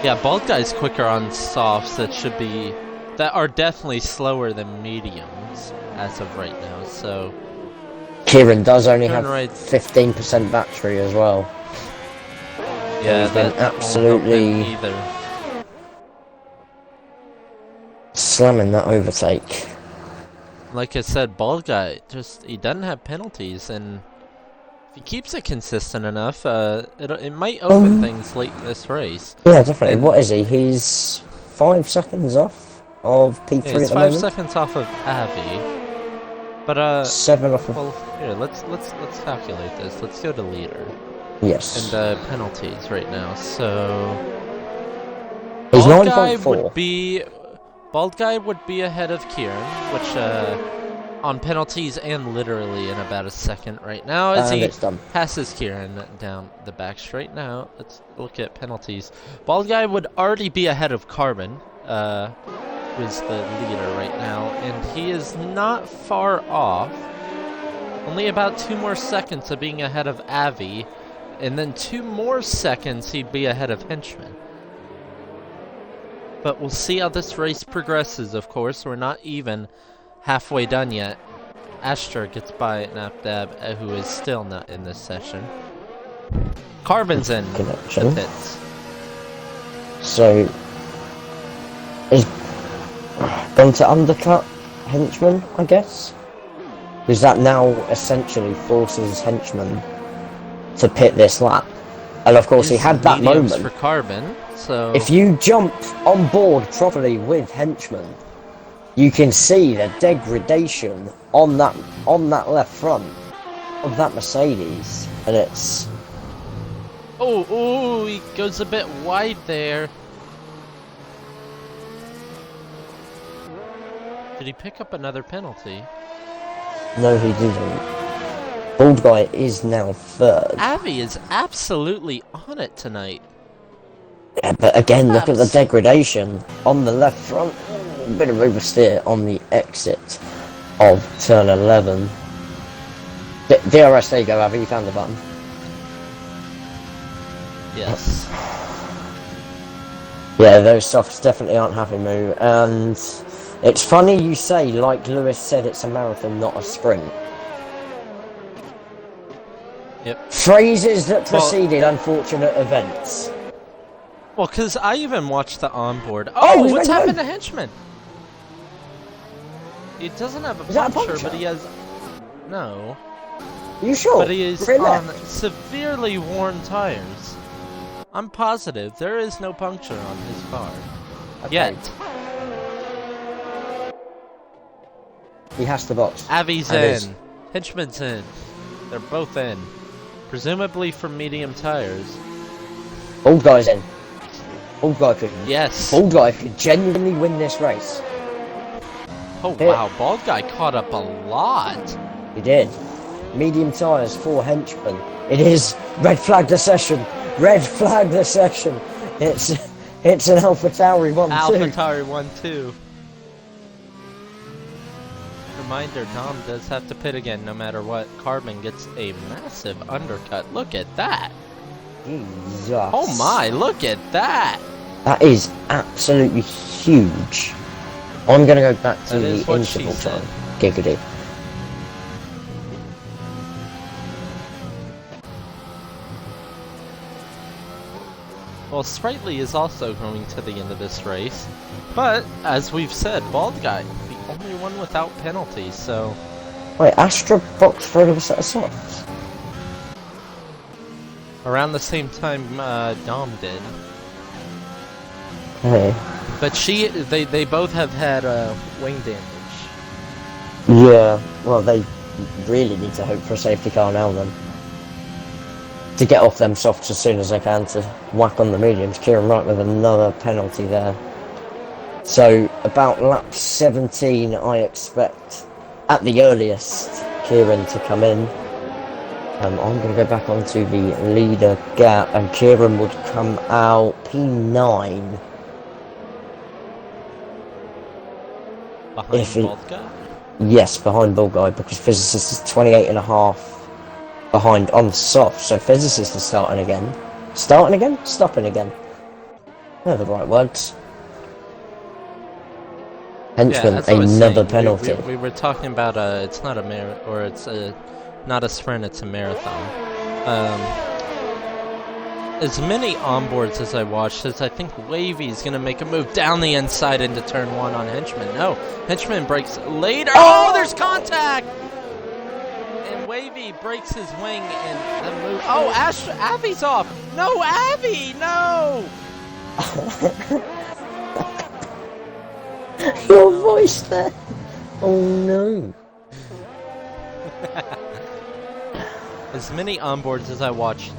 Yeah, bald guy's quicker on softs that are definitely slower than mediums as of right now, so... Kieran does only have Right. 15% battery as well. Yeah, He's been that absolutely won't help him either. slamming that overtake. Like I said, bald guy, he doesn't have penalties, and if he keeps it consistent enough, it might open things late in this race. Yeah, definitely. And- What is he? He's 5 seconds off of P3 Yeah, at he's the 5 moment. seconds off of Avi. But 7 off of... well, here, let's calculate this. Let's go to leader Yes. and penalties right now. So He's bald guy 9.4. would be ahead of Kieran, which on penalties and literally in about a second right now as And he it's done. passes Kieran down the back straight. Now let's look at penalties. Bald guy would already be ahead of Carbon, who is the leader right now, and he is not far off. Only about 2 more seconds of being ahead of Avi, and then 2 more seconds he'd be ahead of Henchman. But we'll see how this race progresses, of course. We're not even halfway done yet. Astra gets by Napdab, who is still not in this session. Carbon's in Connection. the pits. So... He's gone to undercut Henchman, I guess? Because that now essentially forces Henchman to pit this lap. And of course he had that Mediums moment. for Carbon, so... If you jump on board properly with Henchman, you can see the degradation on that left front of that Mercedes, and it's... Oh, he goes a bit wide there. Did he pick up another penalty? No, he didn't. Bald guy is now third. Avi is absolutely on it tonight. Yeah, but again, look at the degradation on the left front. Bit of oversteer on the exit of turn 11. DRS, there you go, Avi, you found the button. Yes. Yeah, those softs definitely aren't happy, Moo. And it's funny you say, like Lewis said, it's a marathon, not a sprint. Yep. Phrases that preceded unfortunate events. Well, because I even watched the onboard. Oh, Oh, he's what's made happened road. to Henchman? He doesn't have Is that a puncture, puncture? but he has... No. You sure? But he is Rear on left. severely worn tires. I'm positive there is no puncture on his car. Okay. Yet. He has to box. Avi's And his- in. Henchman's in. They're both in. Presumably from medium tires. Bald guy's in. Bald guy could. Yes. Bald guy could genuinely win this race. Oh Here. wow, bald guy caught up a lot. He did. Medium tyres for Henchman. It is red flag the session. Red flag the session. It's an AlphaTauri 1-2. AlphaTauri 1-2. Reminder, Dom does have to pit again no matter what. Carbon gets a massive undercut. Look at that. Jesus. Oh my, look at that. That is absolutely huge. I'm going to go back to That is the what she interval said. time. Giggity. Well, Sprightly is also going to the end of this race. But, as we've said, bald guy, the only one without penalties, so... Wait, Astra boxed for another set of softs? Around the same time Dom did. Hey. But they both have had wing damage. Yeah, well, they really need to hope for a safety car now then. To get off them softs as soon as they can to whack on the mediums. Kieran Wright with another penalty there. So, about lap 17, I expect, at the earliest, Kieran to come in. I'm going to go back onto the leader gap, and Kieran would come out P9. Behind Bald Guy? Yes, behind Bald Guy, because Physicist is 28.5 behind on soft, so Physicist is starting again. Starting again? Stopping again. They're the right words. Henchman, Yeah, as I was another saying, penalty. we were talking about it's not a not a sprint, it's a marathon. As many onboards as I watched, as I think Wavy's gonna make a move down the inside into turn 1 on Henchman. No, Henchman breaks later. Oh, there's contact! And Wavy breaks his wing and then moves. Oh, Avi's off! No, Avi! No! Your voice there. Oh no. As many onboards as I watched,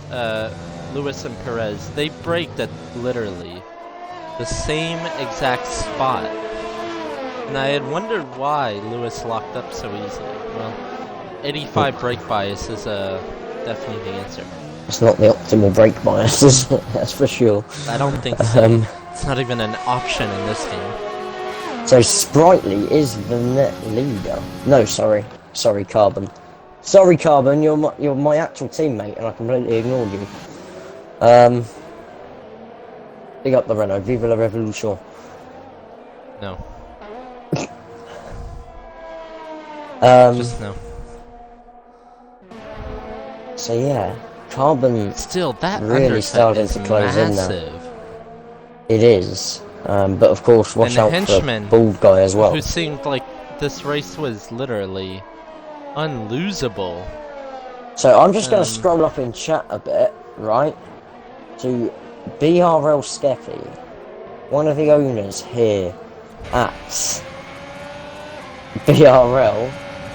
Lewis and Perez, they braked at literally the same exact spot. And I had wondered why Lewis locked up so easily. Well, 85 brake bias is definitely the answer. It's not the optimal brake bias, is it? That's for sure. I don't think so. It's not even an option in this game. So Sprightly is the net leader. No, sorry, Carbon. Sorry, Carbon. You're my actual teammate, and I completely ignored you. Big up the Renault. Vive la Revolution. No. Just no. So yeah, Carbon Still, that really starting to close massive. in now. It is, but of course, watch And out Henchman, for Bald Guy as well. who seemed like this race was literally unlosable. So I'm just going to scroll up in chat a bit, right, to BRL Skeppy, one of the owners here at BRL.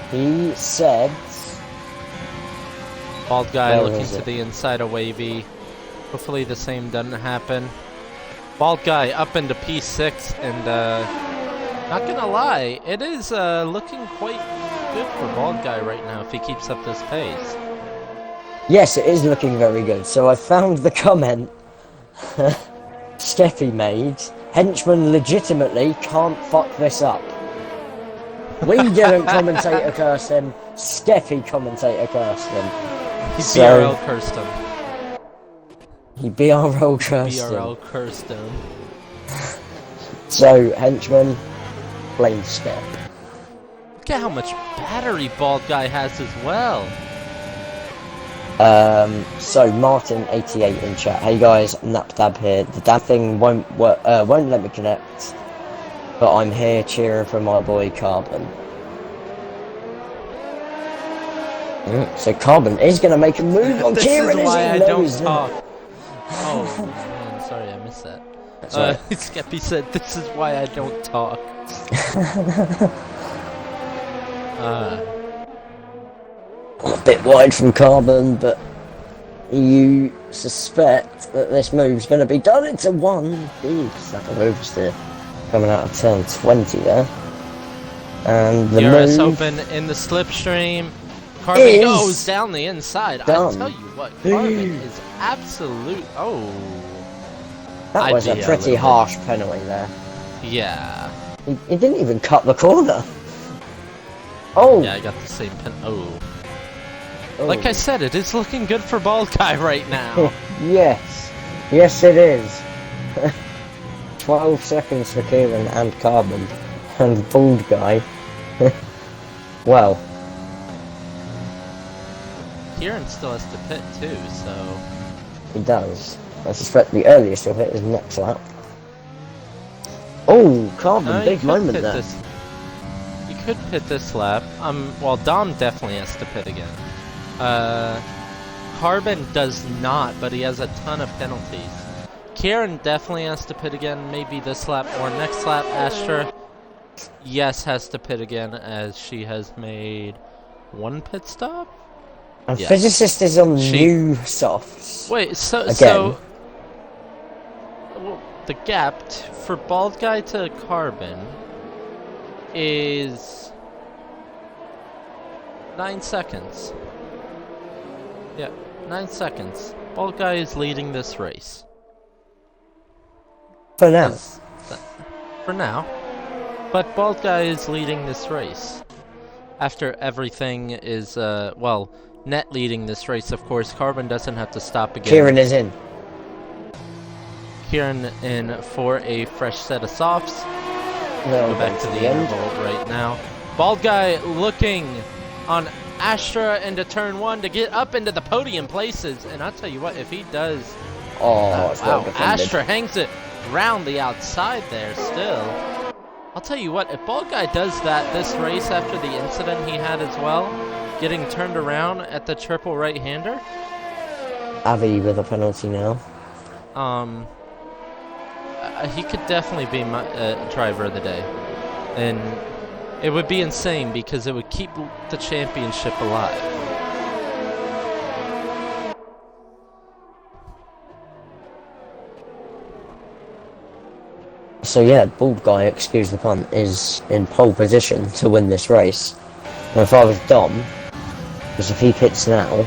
He said, Bald Guy Where looking is to it? the inside of Wavy. Hopefully the same doesn't happen. Bald Guy up into P6, and not gonna lie, it is looking quite good for Bald Guy right now if he keeps up this pace. yes, it is looking very good. So I found the comment Skeppy made. Henchman legitimately can't fuck this up. We didn't commentator curse him. Skeppy commentator cursed him. He So- BRL cursed him. He BRL cursed BRL him. cursed him. So Henchman, blame Skep. Look at how much battery Bald Guy has as well. So Martin88 in chat. Hey guys, NapDab here. The dab thing won't work, won't let me connect, but I'm here cheering for my boy Carbon. So Carbon is going to make a move on This Kieran. is why I No, don't he's not. talk. Oh man, sorry I missed that. That's right. Skeppy said, "This is why I don't talk." A bit wide from Carbon, but you suspect that this move's going to be done into one. Big stack of oversteer coming out of turn 20 there. And the DRS move open in the slipstream. Carbon is goes down the inside. I done. tell you what, Carbon is absolute. Oh, that was a idea pretty little harsh penalty there. yeah. He didn't even cut the corner. Oh, Yeah, I got the same pen. Oh. oh. Like I said, it is looking good for Bald Guy right now. Yes, yes it is. 12 seconds for Kieran and Carbon, and Bald Guy. Well, Kieran still has to pit too, so. he does. I suspect the earliest he'll hit is next lap. Oh, Carbon, You big could moment pit there. this- You could pit this lap. Well, Dom definitely has to pit again. Carbon does not, but he has a ton of penalties. Kieran definitely has to pit again, maybe this lap or next lap. Astra, yes, has to pit again as she has made one pit stop. And Yes. Physicist is on She- new softs. Wait, so Again. well, the gap for Bald Guy to Carbon is 9 seconds. Yeah, 9 seconds. Bald guy is leading this race. For now. For now. But Bald guy is leading this race. After everything is, well, Net leading this race, of course. Carbon doesn't have to stop again. Kieran is in. Kieran in for a fresh set of softs. No, Go back to the interval right now. Bald guy looking on Astra into turn 1 to get up into the podium places. And I'll tell you what, if he does... Oh, it's well wow, defended. Astra hangs it round the outside there still. I'll tell you what, if Bald guy does that this race after the incident he had as well, getting turned around at the triple right-hander... Avi with a penalty now. He could definitely be my driver of the day. And it would be insane because it would keep the championship alive. So yeah, Bald guy, excuse the pun, is in pole position to win this race. And if I was Dom, because if he pits now,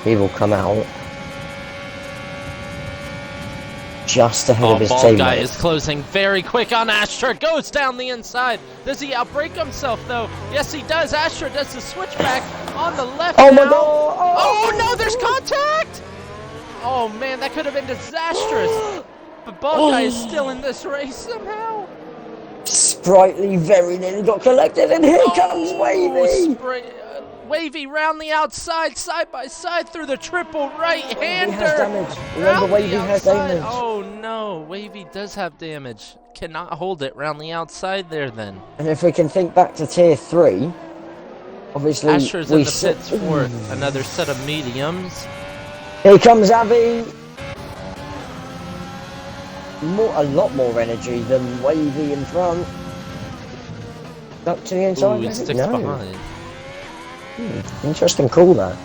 he will come out just ahead of his teammate. Bald guy is closing very quick on Astra. Goes down the inside. Does he outbrake himself though? Yes, he does. Astra does the switchback on the left. Oh now. my god! Oh no, there's contact! Oh man, that could have been disastrous. But Bald guy is still in this race somehow. Sprightly very nearly got collected, and here comes Wavy! Wavy round the outside, side by side through the triple right-hander. He has damage. Remember, Wavy has damage. Oh no, Wavy does have damage. Cannot hold it round the outside there then. And if we can think back to Tier 3, obviously Astra's in the pits for another set of mediums. Here comes Avi. A lot more energy than Wavy in front. Up to the inside. Ooh, he sticks behind. Interesting call there.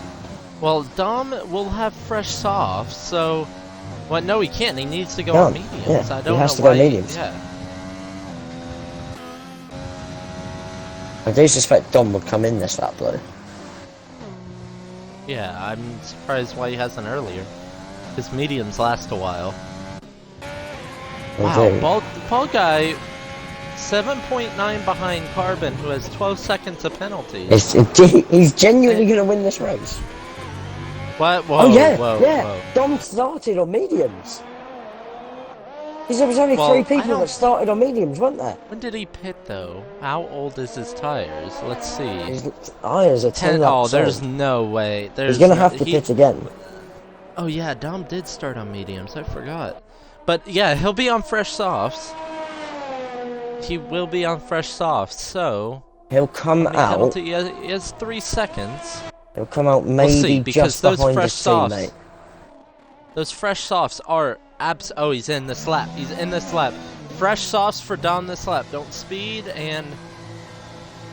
Well, Dom will have fresh softs, so... Well, no, he can't. He needs to go on mediums. Yeah, I don't he has know to why go mediums. Yeah. I do suspect Dom would come in this lap, though. Yeah, I'm surprised why he hasn't earlier. His mediums last a while. Wow, Bald guy... 7.9 behind Carbon, who has 12 seconds of penalties. He's genuinely going to win this race. What? Whoa, oh yeah, whoa, yeah. Whoa. Dom started on mediums. Because there was only 3 people that started on mediums, weren't there? When did he pit though? How old is his tires? Let's see. His tires are 10 laps. Oh, there's no way. He's going to have to pit again. Oh yeah, Dom did start on mediums. I forgot. But yeah, he'll be on fresh softs. He will be on fresh softs, so... He'll come out... He has 3 seconds. He'll come out maybe just behind his teammate. Those fresh softs are... Oh, he's in this lap. He's in this lap. Fresh softs for Dom this lap. Don't speed, and...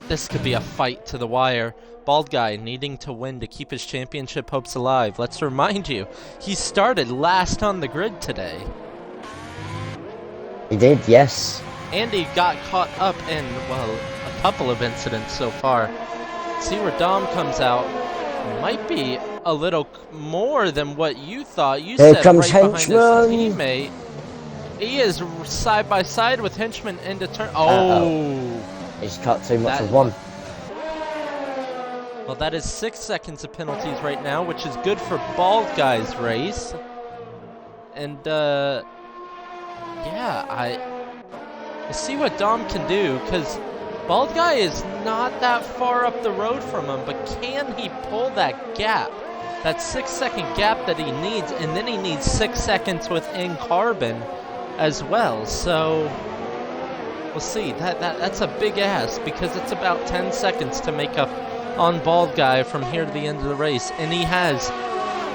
This could be a fight to the wire. Bald guy needing to win to keep his championship hopes alive. Let's remind you, he started last on the grid today. He did, yes. And he got caught up in, well, a couple of incidents so far. See where Dom comes out. Might be a little more than what you thought. You said comes right Henchman. behind his teammate. He is side by side with Henchman into turn. Oh! He's cut too much of one. Well, that is 6 seconds of penalties right now, which is good for Bald Guy's race. And, yeah, I see what Dom can do, because Bald Guy is not that far up the road from him, but can he pull that gap? That 6-second gap that he needs, and then he needs 6 seconds within Carbon as well. So we'll see. That's a big ask, because it's about 10 seconds to make up on Bald Guy from here to the end of the race, and he has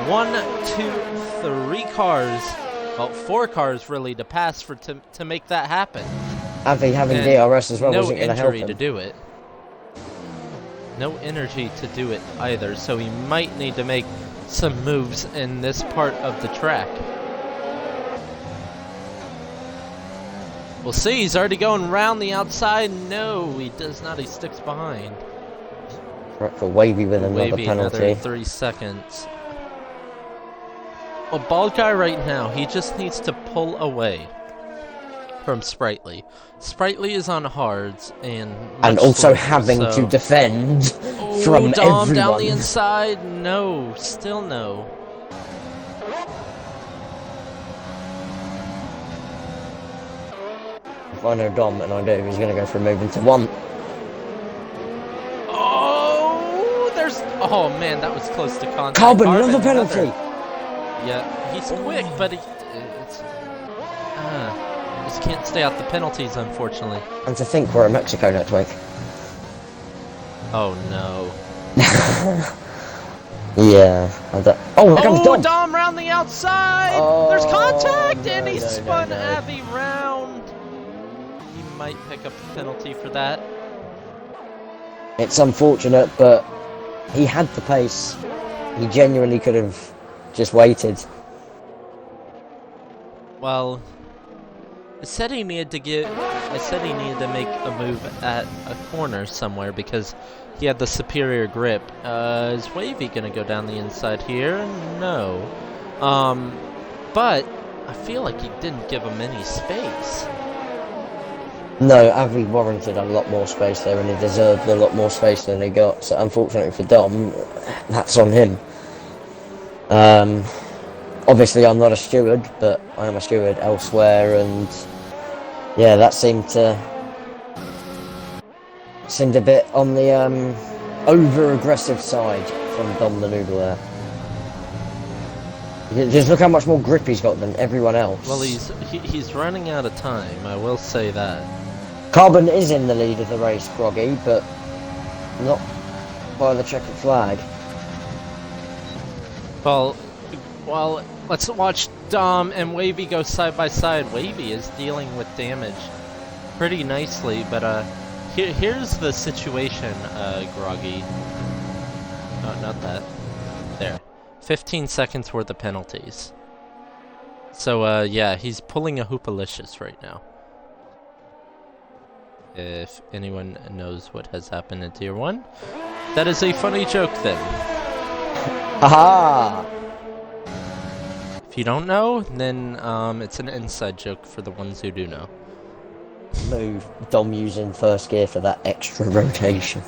1, 2, 3 cars, well, 4 cars really to pass for to make that happen. Avi having DRS as well wasn't going to help him. No energy to do it. No energy to do it either, so he might need to make some moves in this part of the track. We'll see. He's already going round the outside. No, he does not. He sticks behind. Right for Wavy with another penalty. Another 3 seconds. Well, bald guy right now, he just needs to pull away from Sprightly. Sprightly is on hards and also slower, having so... to defend Oh, from Dom everyone. down the inside. No, still no. If I know Dom, and I do, he's going to go for a move into one. Oh, there's... Oh, man, that was close to contact. Carbon, another penalty. Yeah, he's quick, but just can't stay out the penalties, unfortunately. And to think we're in Mexico next week. Oh, no. Yeah. Oh, here comes Dom. Dom round the outside. Oh, There's contact, and he no, spun no. Avi round. He might pick up the penalty for that. It's unfortunate, but he had the pace. He genuinely could have just waited. Well, I said he needed to make a move at a corner somewhere because he had the superior grip. Is Wavy gonna go down the inside here? No. But I feel like he didn't give him any space. No, Avi warranted a lot more space there, and he deserved a lot more space than he got. So unfortunately for Dom, that's on him. Obviously I'm not a steward, but I am a steward elsewhere, and yeah, that seemed a bit on the over-aggressive side from Dom the Noodle there. Just look how much more grip he's got than everyone else. Well, he's running out of time, I will say that. Carbon is in the lead of the race, Groggy, but not by the checkered flag. Well, let's watch Dom and Wavy go side by side. Wavy is dealing with damage pretty nicely, but here's the situation, Groggy. No, not that. There. 15 seconds worth of penalties. So, yeah, he's pulling a hoopalicious right now. If anyone knows what has happened in Tier 1, that is a funny joke then. Aha! If you don't know, then it's an inside joke for the ones who do know. Move. Dom using first gear for that extra rotation.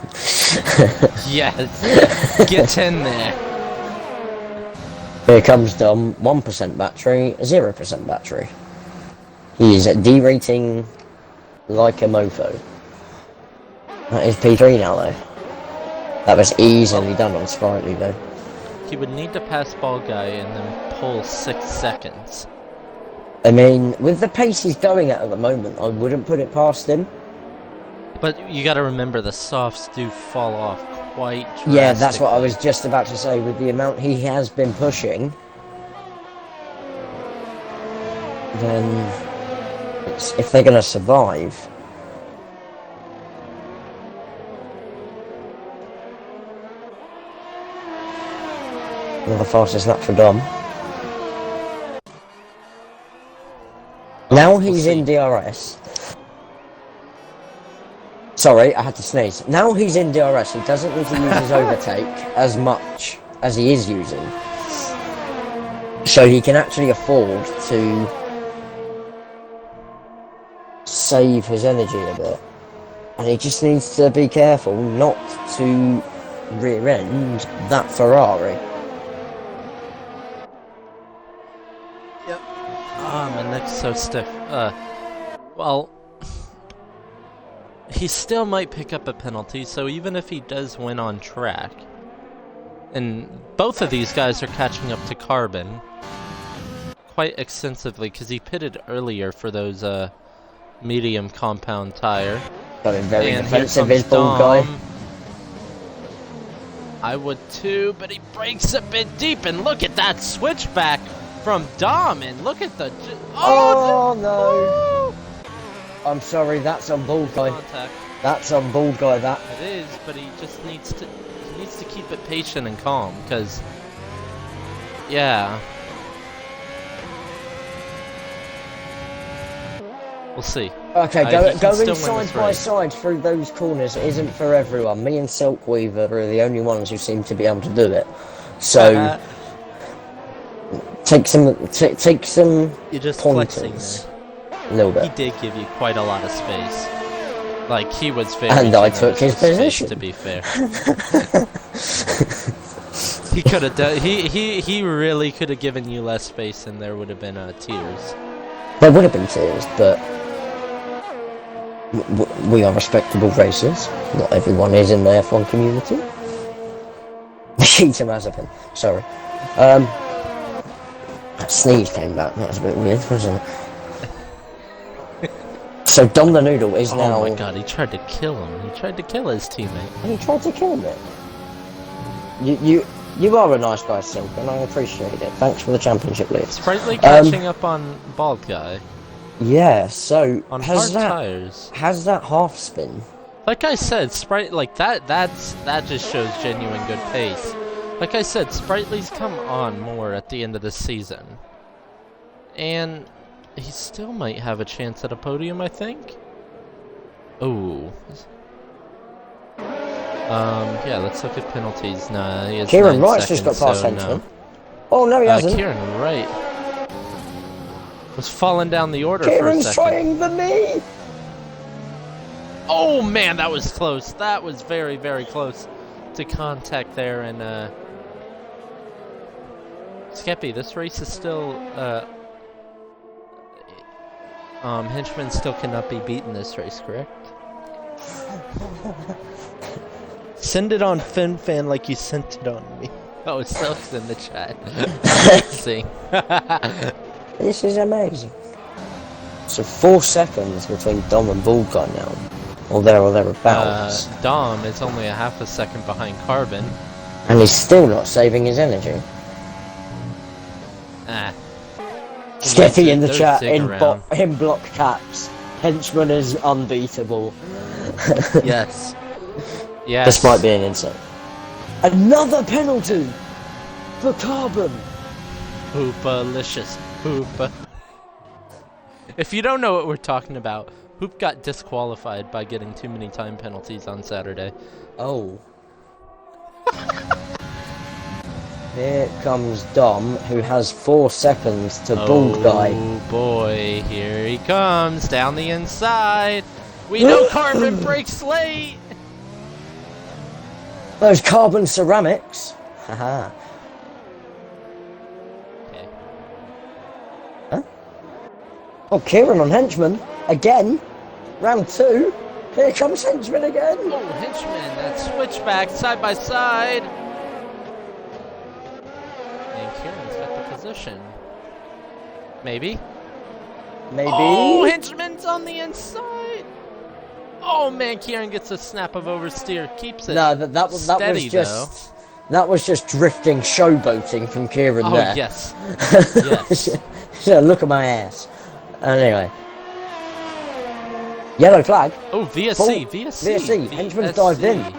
Yes! Get in there! Here comes Dom. 1% battery, 0% battery. He is derating like a mofo. That is P3 now, though. That was easily done on Sprightly, though. He would need to pass ball guy and then pull 6 seconds. I mean, with the pace he's going at the moment, I wouldn't put it past him. But you gotta remember, the softs do fall off quite drastically. Yeah, that's what I was just about to say. With the amount he has been pushing, then if they're going to survive. Another fastest lap for Dom. Now he's in DRS. Sorry, I had to sneeze. Now he's in DRS, he doesn't need to use his overtake as much as he is using. So he can actually afford to save his energy a bit. And he just needs to be careful not to rear end that Ferrari. Yep. Ah, my neck's so stiff. Well, he still might pick up a penalty, so even if he does win on track, and both of these guys are catching up to Carbon quite extensively, because he pitted earlier for those medium compound tire. Got him very and defensive, his ball guy. I would too, but he breaks a bit deep, and look at that switchback from Dom, and look at the... Oh no! I'm sorry, that's on bald guy. Contact. That's on bald guy, that. It is, but he just needs to keep it patient and calm, because, yeah. We'll see. Okay, He can going still win side this by race. side through those corners isn't for everyone. Me and Silkweaver are the only ones who seem to be able to do it. So, take some You're just flexing pointers. there. A little He bit. did give you quite a lot of space. Like, he was very And I generous took his with space, position. to be fair. He could have done. He really could have given you less space, and there would have been tears. There would have been tears, but we are respectable racers. Not everyone is in the F1 community. Cheetah Mazepin. Sorry. That sneeze came back. That was a bit weird, wasn't it? So Dom the Noodle is now. Oh my god, he tried to kill him. He tried to kill his teammate. And he tried to kill me. You are a nice guy, Silk, and I appreciate it. Thanks for the championship lead. Sprightly catching up on Bald Guy. Yeah. So On hard tires. has that half spin? Like I said, that just shows genuine good pace. Like I said, Sprightly's come on more at the end of the season. And he still might have a chance at a podium, I think. Oh. Yeah, let's look at penalties. Nah, he has Kieran 9 Wright's just got seconds, past so Henchman. no. Oh no, he hasn't. Kieran Wright was falling down the order Kieran's for a second. trying the me. Oh man, that was close. That was very, very close to contact there. And Skeppy, this race is still Henchman still cannot be beaten this race, correct? Send it on FinFan like you sent it on me. Oh, Silk's in the chat. See. This is amazing. So 4 seconds between Dom and Bald Guy now. Or thereabouts. Dom is only a half a second behind Carbon. And he's still not saving his energy. Ah. Skeppy in the Those chat zig around. in block caps. Henchman is unbeatable. Yes. Yes. Despite being insane. Another penalty for Carbon. Hoopalicious. Hoopa. If you don't know what we're talking about, Hoop got disqualified by getting too many time penalties on Saturday. Oh. Here comes Dom, who has 4 seconds to Bald Guy. Oh boy, here he comes down the inside. We know Carbon breaks late. Those carbon ceramics. Haha. Okay. Huh? Oh, Kieran on Henchman again. Round 2. Here comes Henchman again. Oh, Henchman, that switchback side by side. And Kieran's got the position. Maybe. Maybe. Oh, Henchman's on the inside. Oh man, Kieran gets a snap of oversteer, keeps it. No, that was steady, just that was just drifting showboating from Kieran Oh there. yes, yes. Yeah, look at my ass. Anyway. Yellow flag. Oh, VSC, Full- VSC. VSC. Henchman's dived in.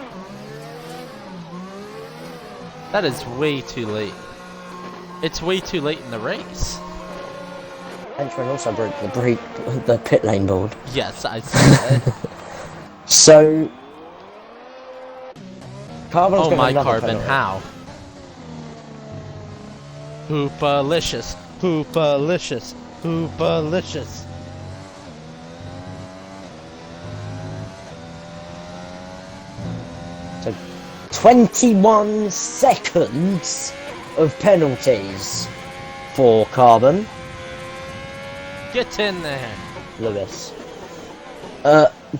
That is way too late. It's way too late in the race. Henchman also broke the pit lane board. Yes, I see that. So Carbon's Oh got my another Carbon, penalty. how? Hoopalicious, hoopalicious, hoopalicious. So 21 seconds of penalties for Carbon. Get in there. Lewis.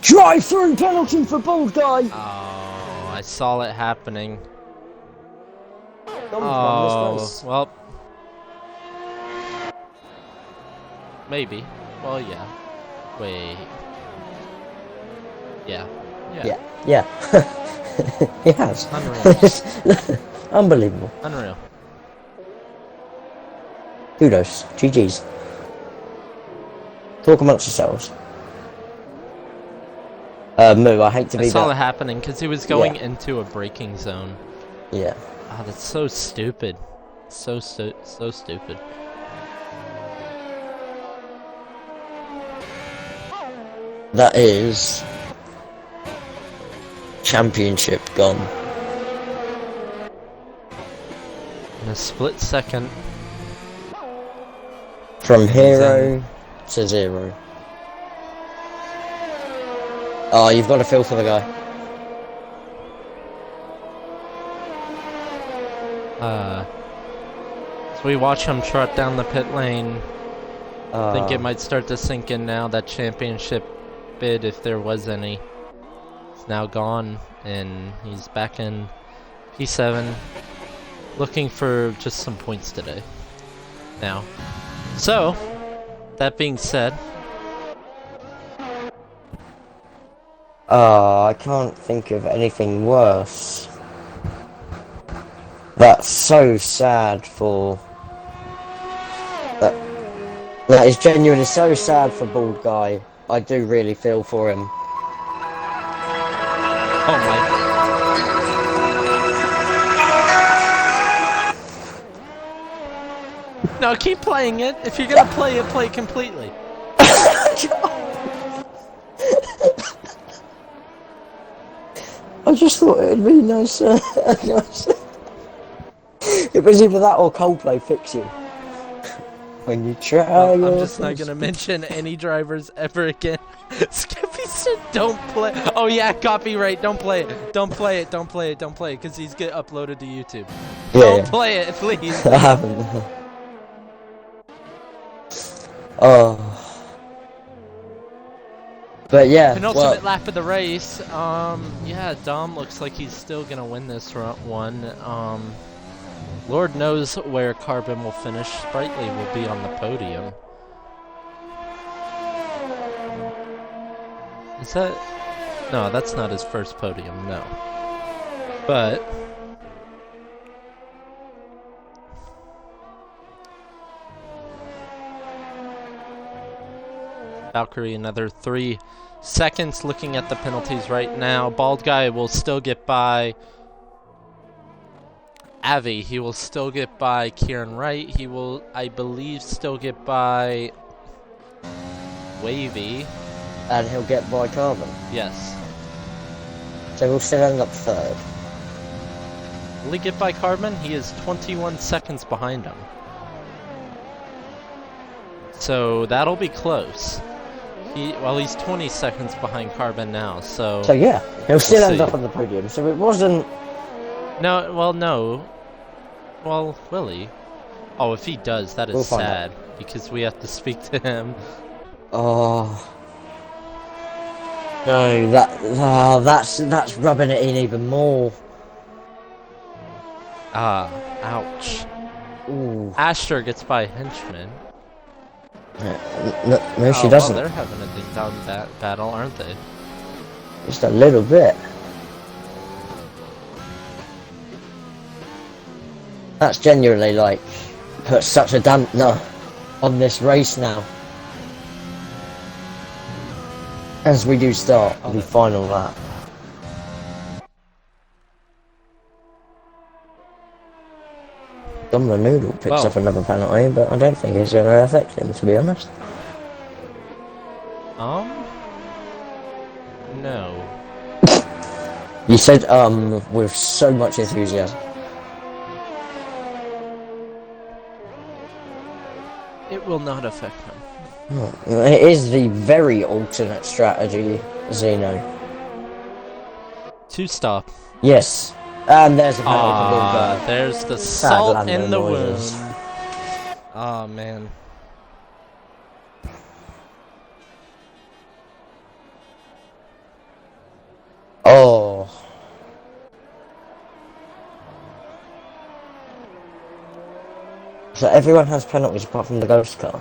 Drive-through penalty for Bald Guy. Oh, I saw it happening. Dom's won Oh, this race. well. Maybe. Well, yeah. Wait. Yeah. Yeah. He has. Unreal. Unbelievable. Unreal. Kudos. GG's. Talk amongst yourselves. Moo, I hate to I be saw it that. happening because he was going Yeah. into a braking zone. Yeah. Oh, that's so stupid. So stupid. That is championship gone. In a split second. From And he's in. hero to zero. Oh, you've got a feel for the guy. As we watch him trot down the pit lane, I think it Uh, might start to sink in now. That championship bid, if there was any, is now gone, and he's back in P7, looking for just some points today. Now, so that being said, I can't think of anything worse. That's so sad for... That is genuinely so sad for Bald Guy. I do really feel for him. oh my. No, keep playing it. If you're gonna play it, play it completely. I just thought it'd be nice. It was either that or Coldplay Fix You. When you try I'm your just not best. gonna mention any drivers ever again. Skippy said don't play. Oh yeah, copyright. Don't play it. Don't play it. Don't play it. Don't play it. Because he's get uploaded to YouTube. Yeah, Don't yeah. play it, please. I haven't. Oh. But yeah, Penultimate well, lap of the race. Yeah, Dom looks like he's still gonna win this one. Lord knows where Carbon will finish. Sprightly will be on the podium. Is that... No, that's not his first podium, no. But... Valkyrie another 3 seconds looking at the penalties right now. Bald Guy will still get by Avi. He will still get by Kieran Wright. He will, I believe, still get by Wavy. and he'll get by Carbon. Yes. So we'll still end up third. Will he get by Carbon? He is 21 seconds behind him. So that'll be close. He's 20 seconds behind Carbon now, so... So yeah, he'll still end see. up on the podium. So it wasn't... No, well, no. Well, will he? Oh, if he does, that is We'll find sad, because we have to speak to him. Oh... No, that's rubbing it in even more. Ah, ouch. Ooh. Asher gets by Henchman. No, she Oh, doesn't. well, they're having a ding-dong battle, aren't they? Just a little bit. That's genuinely like put such a dampener on this race now. As we do start the final lap. Dom the Noodle picks up another penalty, but I don't think it's going to affect him, to be honest. No. You said, with so much enthusiasm. It will not affect him. It is the very alternate strategy, Zeno. 2-stop. Yes. And there's a penalty for Bulldog. There's the Sad salt Lando in the wound. noises. Oh, man. Oh. So everyone has penalties apart from the ghost car.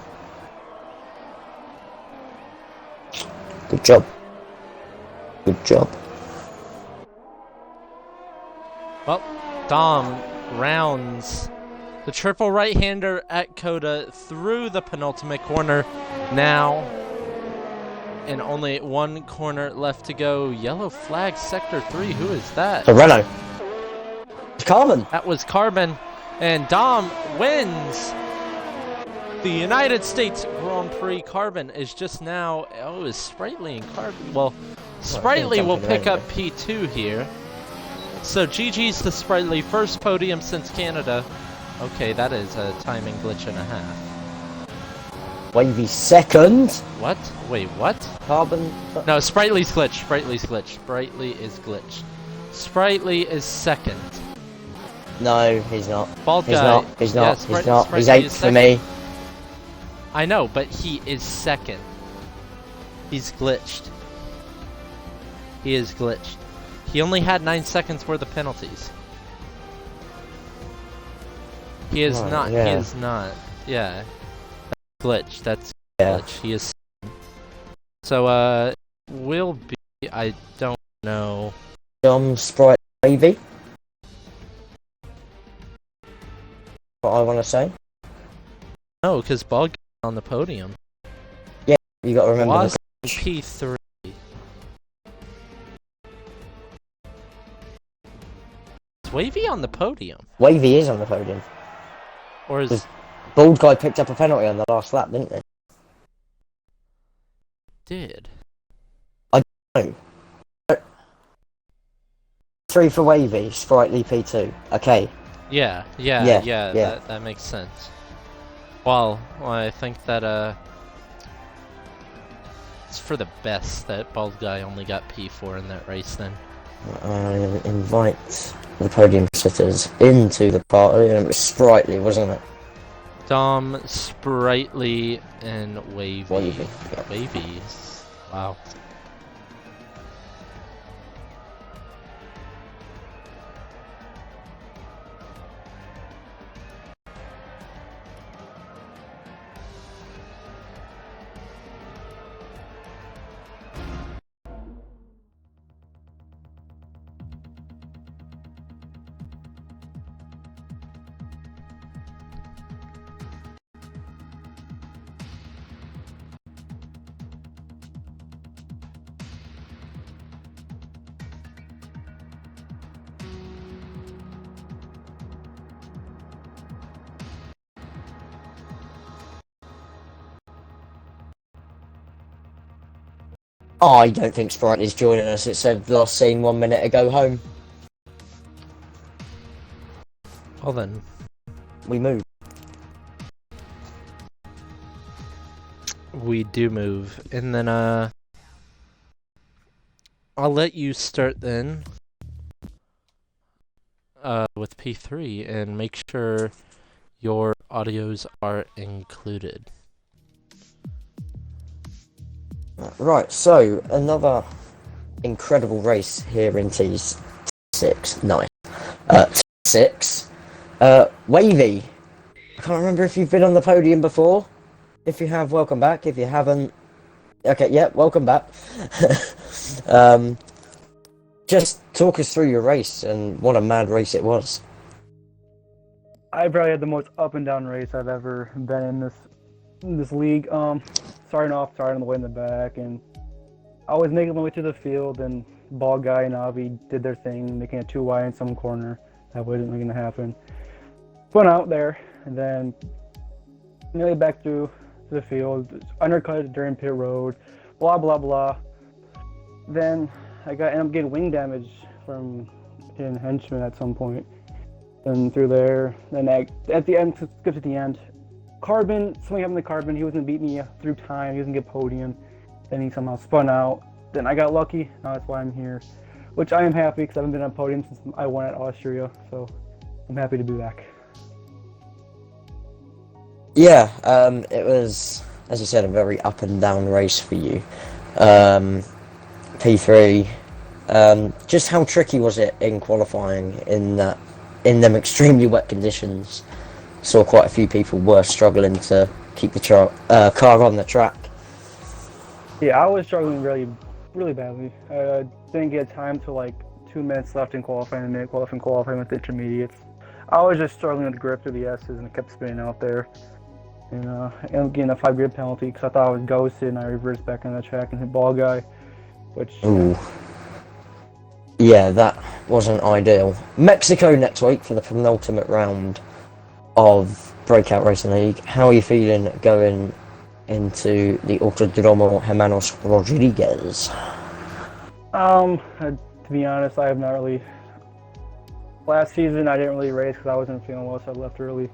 Good job. Good job. Well, Dom rounds the triple right-hander at COTA through the penultimate corner now. And only one corner left to go. Yellow flag, sector 3. Who is that? So Renault. It's Carbon. That was Carbon. And Dom wins the United States Grand Prix. Carbon is just now... Oh, is Sprightly and Carbon... Well, Sprightly will pick up P2 here. So GG's to Sprightly. First podium since Canada. Okay, that is a timing glitch and a half. Wavy second. What? Wait, what? Carbon. No, Sprightly's glitched. Sprightly's glitched. Sprightly is glitched. Sprightly is second. No, he's not. Bald He's guy. not. He's Yeah, not. He's not. Sprightly He's is 8th for second. me. I know, but he is second. He's glitched. He is glitched. He only had 9 seconds worth of penalties. He is Right, not. yeah. He is not. Yeah. That's glitch. That's Yeah. glitch. He is. So, will be. I don't know. Sprite Wavy. What I want to say. No, because Bald guy on the podium. You got to remember. Was The P3. Is Wavy on the podium? Wavy is on the podium. Or is... Does- Bald guy picked up a penalty on the last lap, didn't he? Did. No. 3 for Wavy, Sprightly P2. Okay. Yeah. Yeah. That makes sense. Well, I think that, it's for the best that Bald guy only got P4 in that race then. I invite the podium sitters into the party, and it was Sprightly, wasn't it? Dom, Sprightly, and Wavy. Wavy. Yeah. Wavy. Wow. I don't think Sprightly's joining us. It said last seen 1 minute ago home. Well then. We moved. We do move. And then, I'll let you start then. With P3 and make sure your audios are included. Right, so another incredible race here in T6. Nice. T6. Wavy. I can't remember if you've been on the podium before. If you have, welcome back. If you haven't, okay, yeah, welcome back. Just talk us through your race and what a mad race it was. I probably had the most up and down race I've ever been in this league. Starting on the way in the back, and I was making my way to the field, and Ball Guy and Avi did their thing, making it too wide in some corner. That wasn't going to happen. Went out there, and then nearly back to the field, undercut during pit road, blah blah blah. Then I ended up getting wing damage from hitting henchman at some point. And through there, then at the end, skip to the end. Carbon, something happened to Carbon. He was going to beat me through time. He was going to get podium. Then he somehow spun out. Then I got lucky. Now that's why I'm here. Which I am happy because I haven't been on podium since I won at Austria. So I'm happy to be back. Yeah, it was, as you said, a very up and down race for you. P3. Just how tricky was it in qualifying in them extremely wet conditions? Saw quite a few people were struggling to keep the car on the track. Yeah, I was struggling really badly. I didn't get time to like 2 minutes left in qualifying, a minute left in qualifying with the intermediates. I was just struggling with the grip through the S's, and it kept spinning out there. And I ended up getting a 5 grid penalty because I thought I was ghosted, and I reversed back on the track and hit Ball Guy, which... Ooh. Yeah, that wasn't ideal. Mexico next week for the penultimate round of Breakout Racing League. How are you feeling going into the Autodromo Hermanos Rodriguez? To be honest, I have not really... Last season, I didn't really race because I wasn't feeling well, so I left early.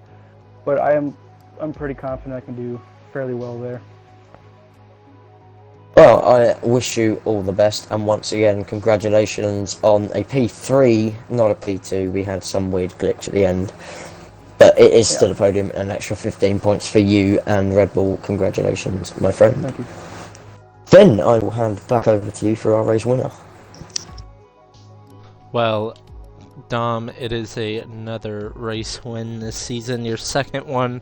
But I'm pretty confident I can do fairly well there. Well, I wish you all the best, and once again, congratulations on a P3, not a P2. We had some weird glitch at the end, but it is still a podium, an extra 15 points for you and Red Bull. Congratulations, my friend. Thank you. Then I will hand back over to you for our race winner. Well, Dom, it is another race win this season. Your second one.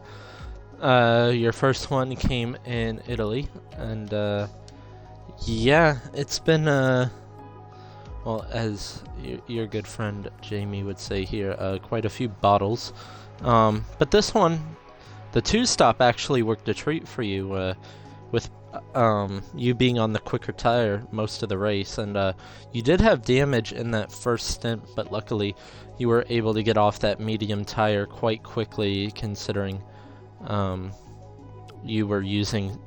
Your first one came in Italy, and yeah, it's been well, as your good friend Jamie would say here, quite a few bottles. But this one, the two-stop actually worked a treat for you, with you being on the quicker tire most of the race, and you did have damage in that first stint, but luckily you were able to get off that medium tire quite quickly, considering you were using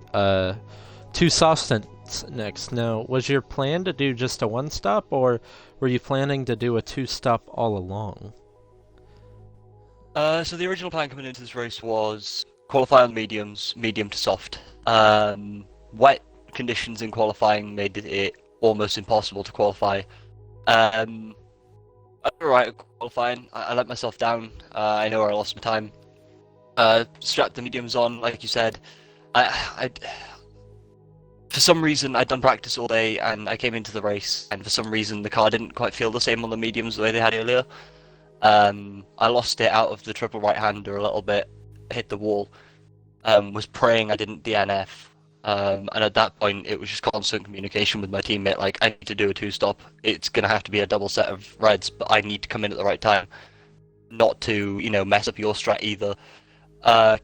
two soft stints next. Now, was your plan to do just a one-stop, or were you planning to do a two-stop all along? So the original plan coming into this race was qualify on mediums, medium to soft. Wet conditions in qualifying made it almost impossible to qualify. I was alright at qualifying. I let myself down. I know where I lost my time. Strapped the mediums on, like you said. For some reason, I'd done practice all day, and I came into the race, and for some reason, the car didn't quite feel the same on the mediums the way they had earlier. I lost it out of the triple right-hander a little bit, hit the wall, was praying I didn't DNF, and at that point, it was just constant communication with my teammate, like, I need to do a two-stop, it's going to have to be a double set of reds, but I need to come in at the right time, not to, you know, mess up your strat either.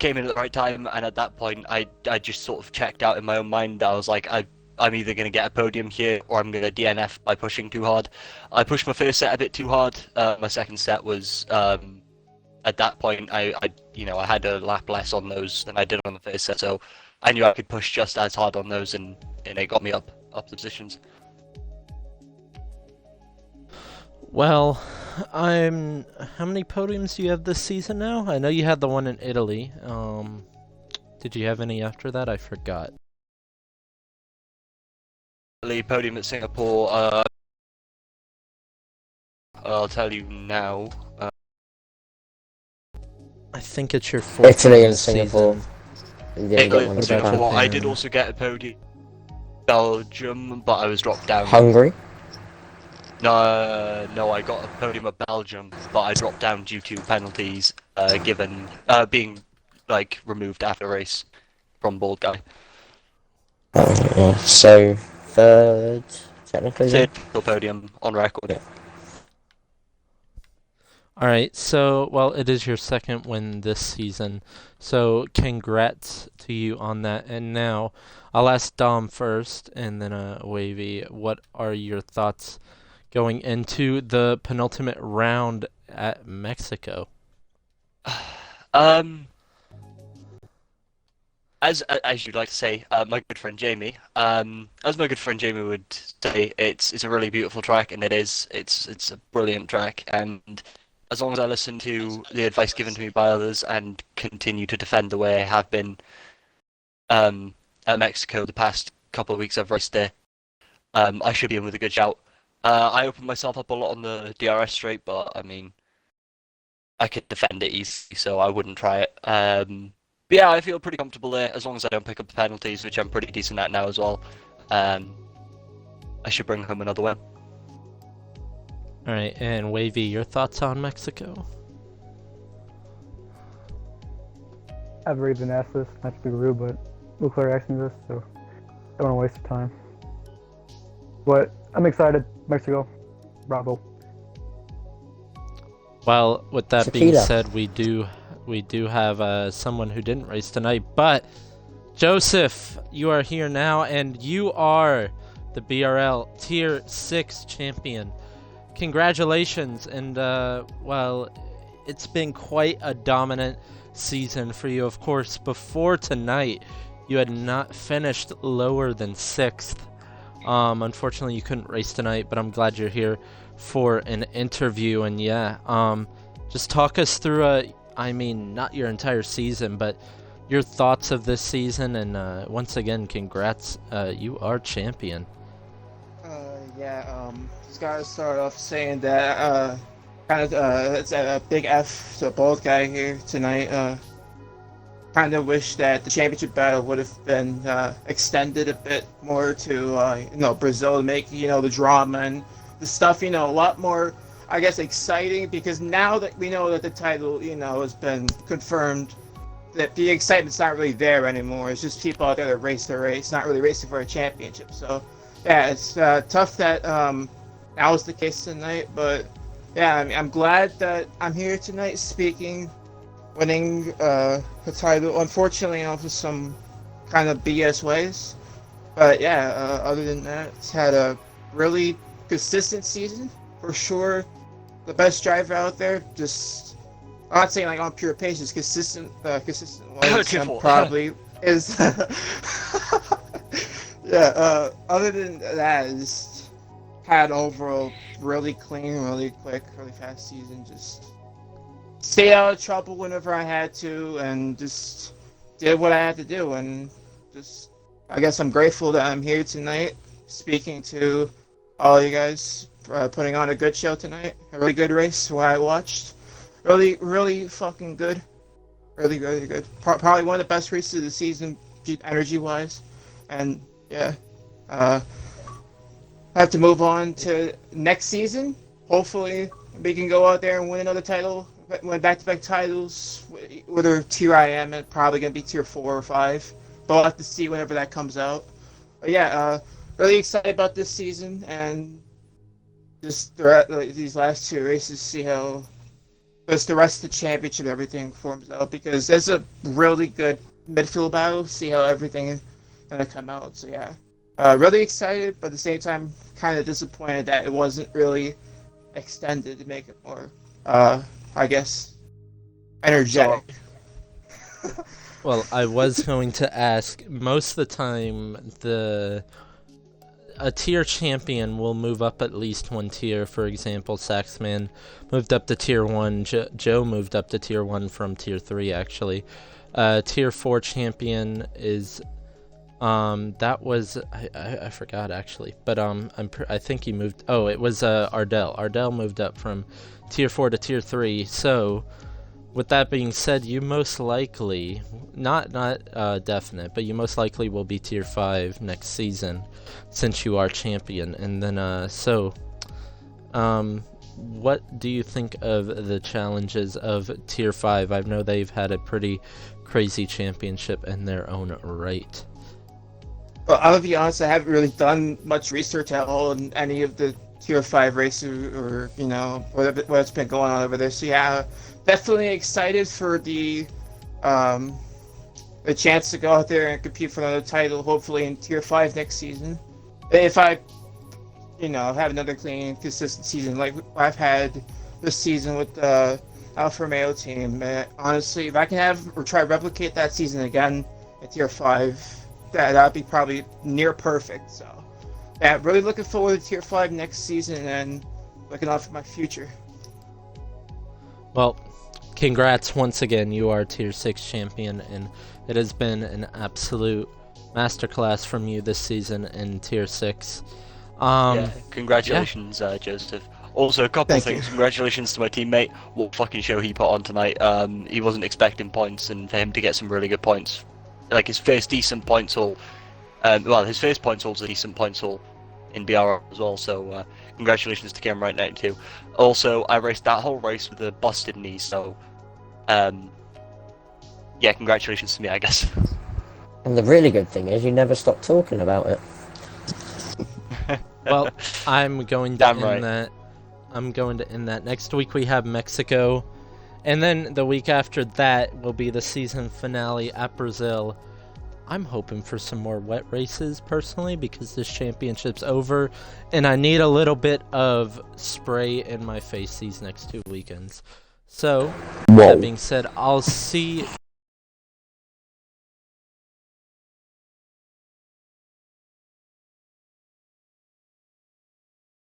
Came in at the right time, and at that point, I just sort of checked out in my own mind. I was like, I'm either going to get a podium here, or I'm going to DNF by pushing too hard. I pushed my first set a bit too hard. My second set was, at that point, I had a lap less on those than I did on the first set, so I knew I could push just as hard on those, and it got me up the positions. Well, how many podiums do you have this season now? I know you had the one in Italy. Did you have any after that? I forgot. The podium at Singapore, I'll tell you now. I think it's your fourth. Italy and Singapore. You didn't get one in Singapore. Japan. I did also get a podium. Belgium, but I was dropped down. Hungary? No, I got a podium at Belgium, but I dropped down due to penalties given being like removed after a race from Bald Guy. Yeah. So third, technically. Third podium on record. Yeah. Alright, so, well, it is your second win this season, so congrats to you on that. And now, I'll ask Dom first, and then Wavy, what are your thoughts going into the penultimate round at Mexico? As you'd like to say, my good friend Jamie. As my good friend Jamie would say, it's a really beautiful track, and it's a brilliant track. And as long as I listen to the advice given to me by others and continue to defend the way I have been at Mexico the past couple of weeks I've raced there, I should be in with a good shout. I opened myself up a lot on the DRS straight, but I mean, I could defend it easily, so I wouldn't try it. But yeah, I feel pretty comfortable there, as long as I don't pick up the penalties, which I'm pretty decent at now as well. I should bring home another win. Alright, and Wavy, your thoughts on Mexico? I've already been asked this, not to be rude, but Leclerc asked me this, so I don't want to waste time. But I'm excited. Mexico. Bravo. Well, with that Tequila. being said, we do have someone who didn't race tonight, but Joseph, you are here now, and you are the BRL Tier 6 champion. Congratulations, and well, it's been quite a dominant season for you. Of course, before tonight, you had not finished lower than 6th. Unfortunately, you couldn't race tonight, but I'm glad you're here for an interview. And yeah, just talk us through I mean, not your entire season, but your thoughts of this season, and once again, congrats. You are champion. Just gotta start off saying that it's a big F to both guys here tonight. Kind of wish that the championship battle would have been extended a bit more to Brazil to make the drama and the stuff a lot more, I guess, exciting, because now that we know that the title has been confirmed, that the excitement's not really there anymore. It's just people out there that race their race, not really racing for a championship. So yeah, it's tough that that was the case tonight, but yeah, I'm glad that I'm here tonight speaking, winning the title. Unfortunately, for some kind of BS ways, but yeah, other than that, it's had a really consistent season for sure. The best driver out there. Just, I'm not saying like on pure patience, consistent ones probably is. Yeah. Other than that, just had overall really clean, really quick, really fast season. Just stayed out of trouble whenever I had to, and just did what I had to do. And just, I guess I'm grateful that I'm here tonight, speaking to all you guys, putting on a good show tonight. A really good race, what I watched. Really, really fucking good. Really, really good. Probably one of the best races of the season, energy-wise. And yeah, I have to move on to next season. Hopefully, we can go out there and win another title, win back-to-back titles. Whether tier I am at, probably gonna be tier 4 or 5. But we'll have to see whenever that comes out. But yeah, really excited about this season, and just these last two races, see how the rest of the championship, everything forms out, because there's a really good midfield battle. See how everything is gonna come out. So yeah, really excited, but at the same time, kind of disappointed that it wasn't really extended to make it more, I guess, energetic. Well, I was going to ask, most of the time, a tier champion will move up at least one tier. For example, Saxman moved up to tier 1. Joe moved up to tier 1 from tier 3, actually. Tier 4 champion is, that was, I forgot, actually. But I think he moved, it was Ardell. Ardell moved up from tier 4 to tier 3. So, with that being said, you most likely, not definite, but you most likely will be tier 5 next season, since you are champion. And then, what do you think of the challenges of tier 5? I know they've had a pretty crazy championship in their own right. Well, I'm gonna be honest, I haven't really done much research at all in any of the tier 5 races, or what's been going on over there. So yeah, definitely excited for the chance to go out there and compete for another title, hopefully in tier 5 next season. If I have another clean, consistent season like I've had this season with the Alfa Romeo team, honestly, if I can try to replicate that season again at tier 5, that'd be probably near perfect. So yeah, really looking forward to tier 5 next season, and looking out for my future. Well, congrats once again. You are tier 6 champion, and it has been an absolute masterclass from you this season in tier 6. Congratulations, Joseph. Also, a couple of things. Congratulations to my teammate. What fucking show he put on tonight. He wasn't expecting points, and for him to get some really good points, like his first decent points haul. His first points haul's a decent points haul in BRL as well. So congratulations to him right now too. Also, I raced that whole race with a busted knee. So congratulations to me, I guess. And the really good thing is you never stop talking about it. Well, I'm going to end that. I'm going to end that. Next week we have Mexico, and then the week after that will be the season finale at Brazil. I'm hoping for some more wet races, personally, because this championship's over, and I need a little bit of spray in my face these next 2 weekends. So, that being said, I'll see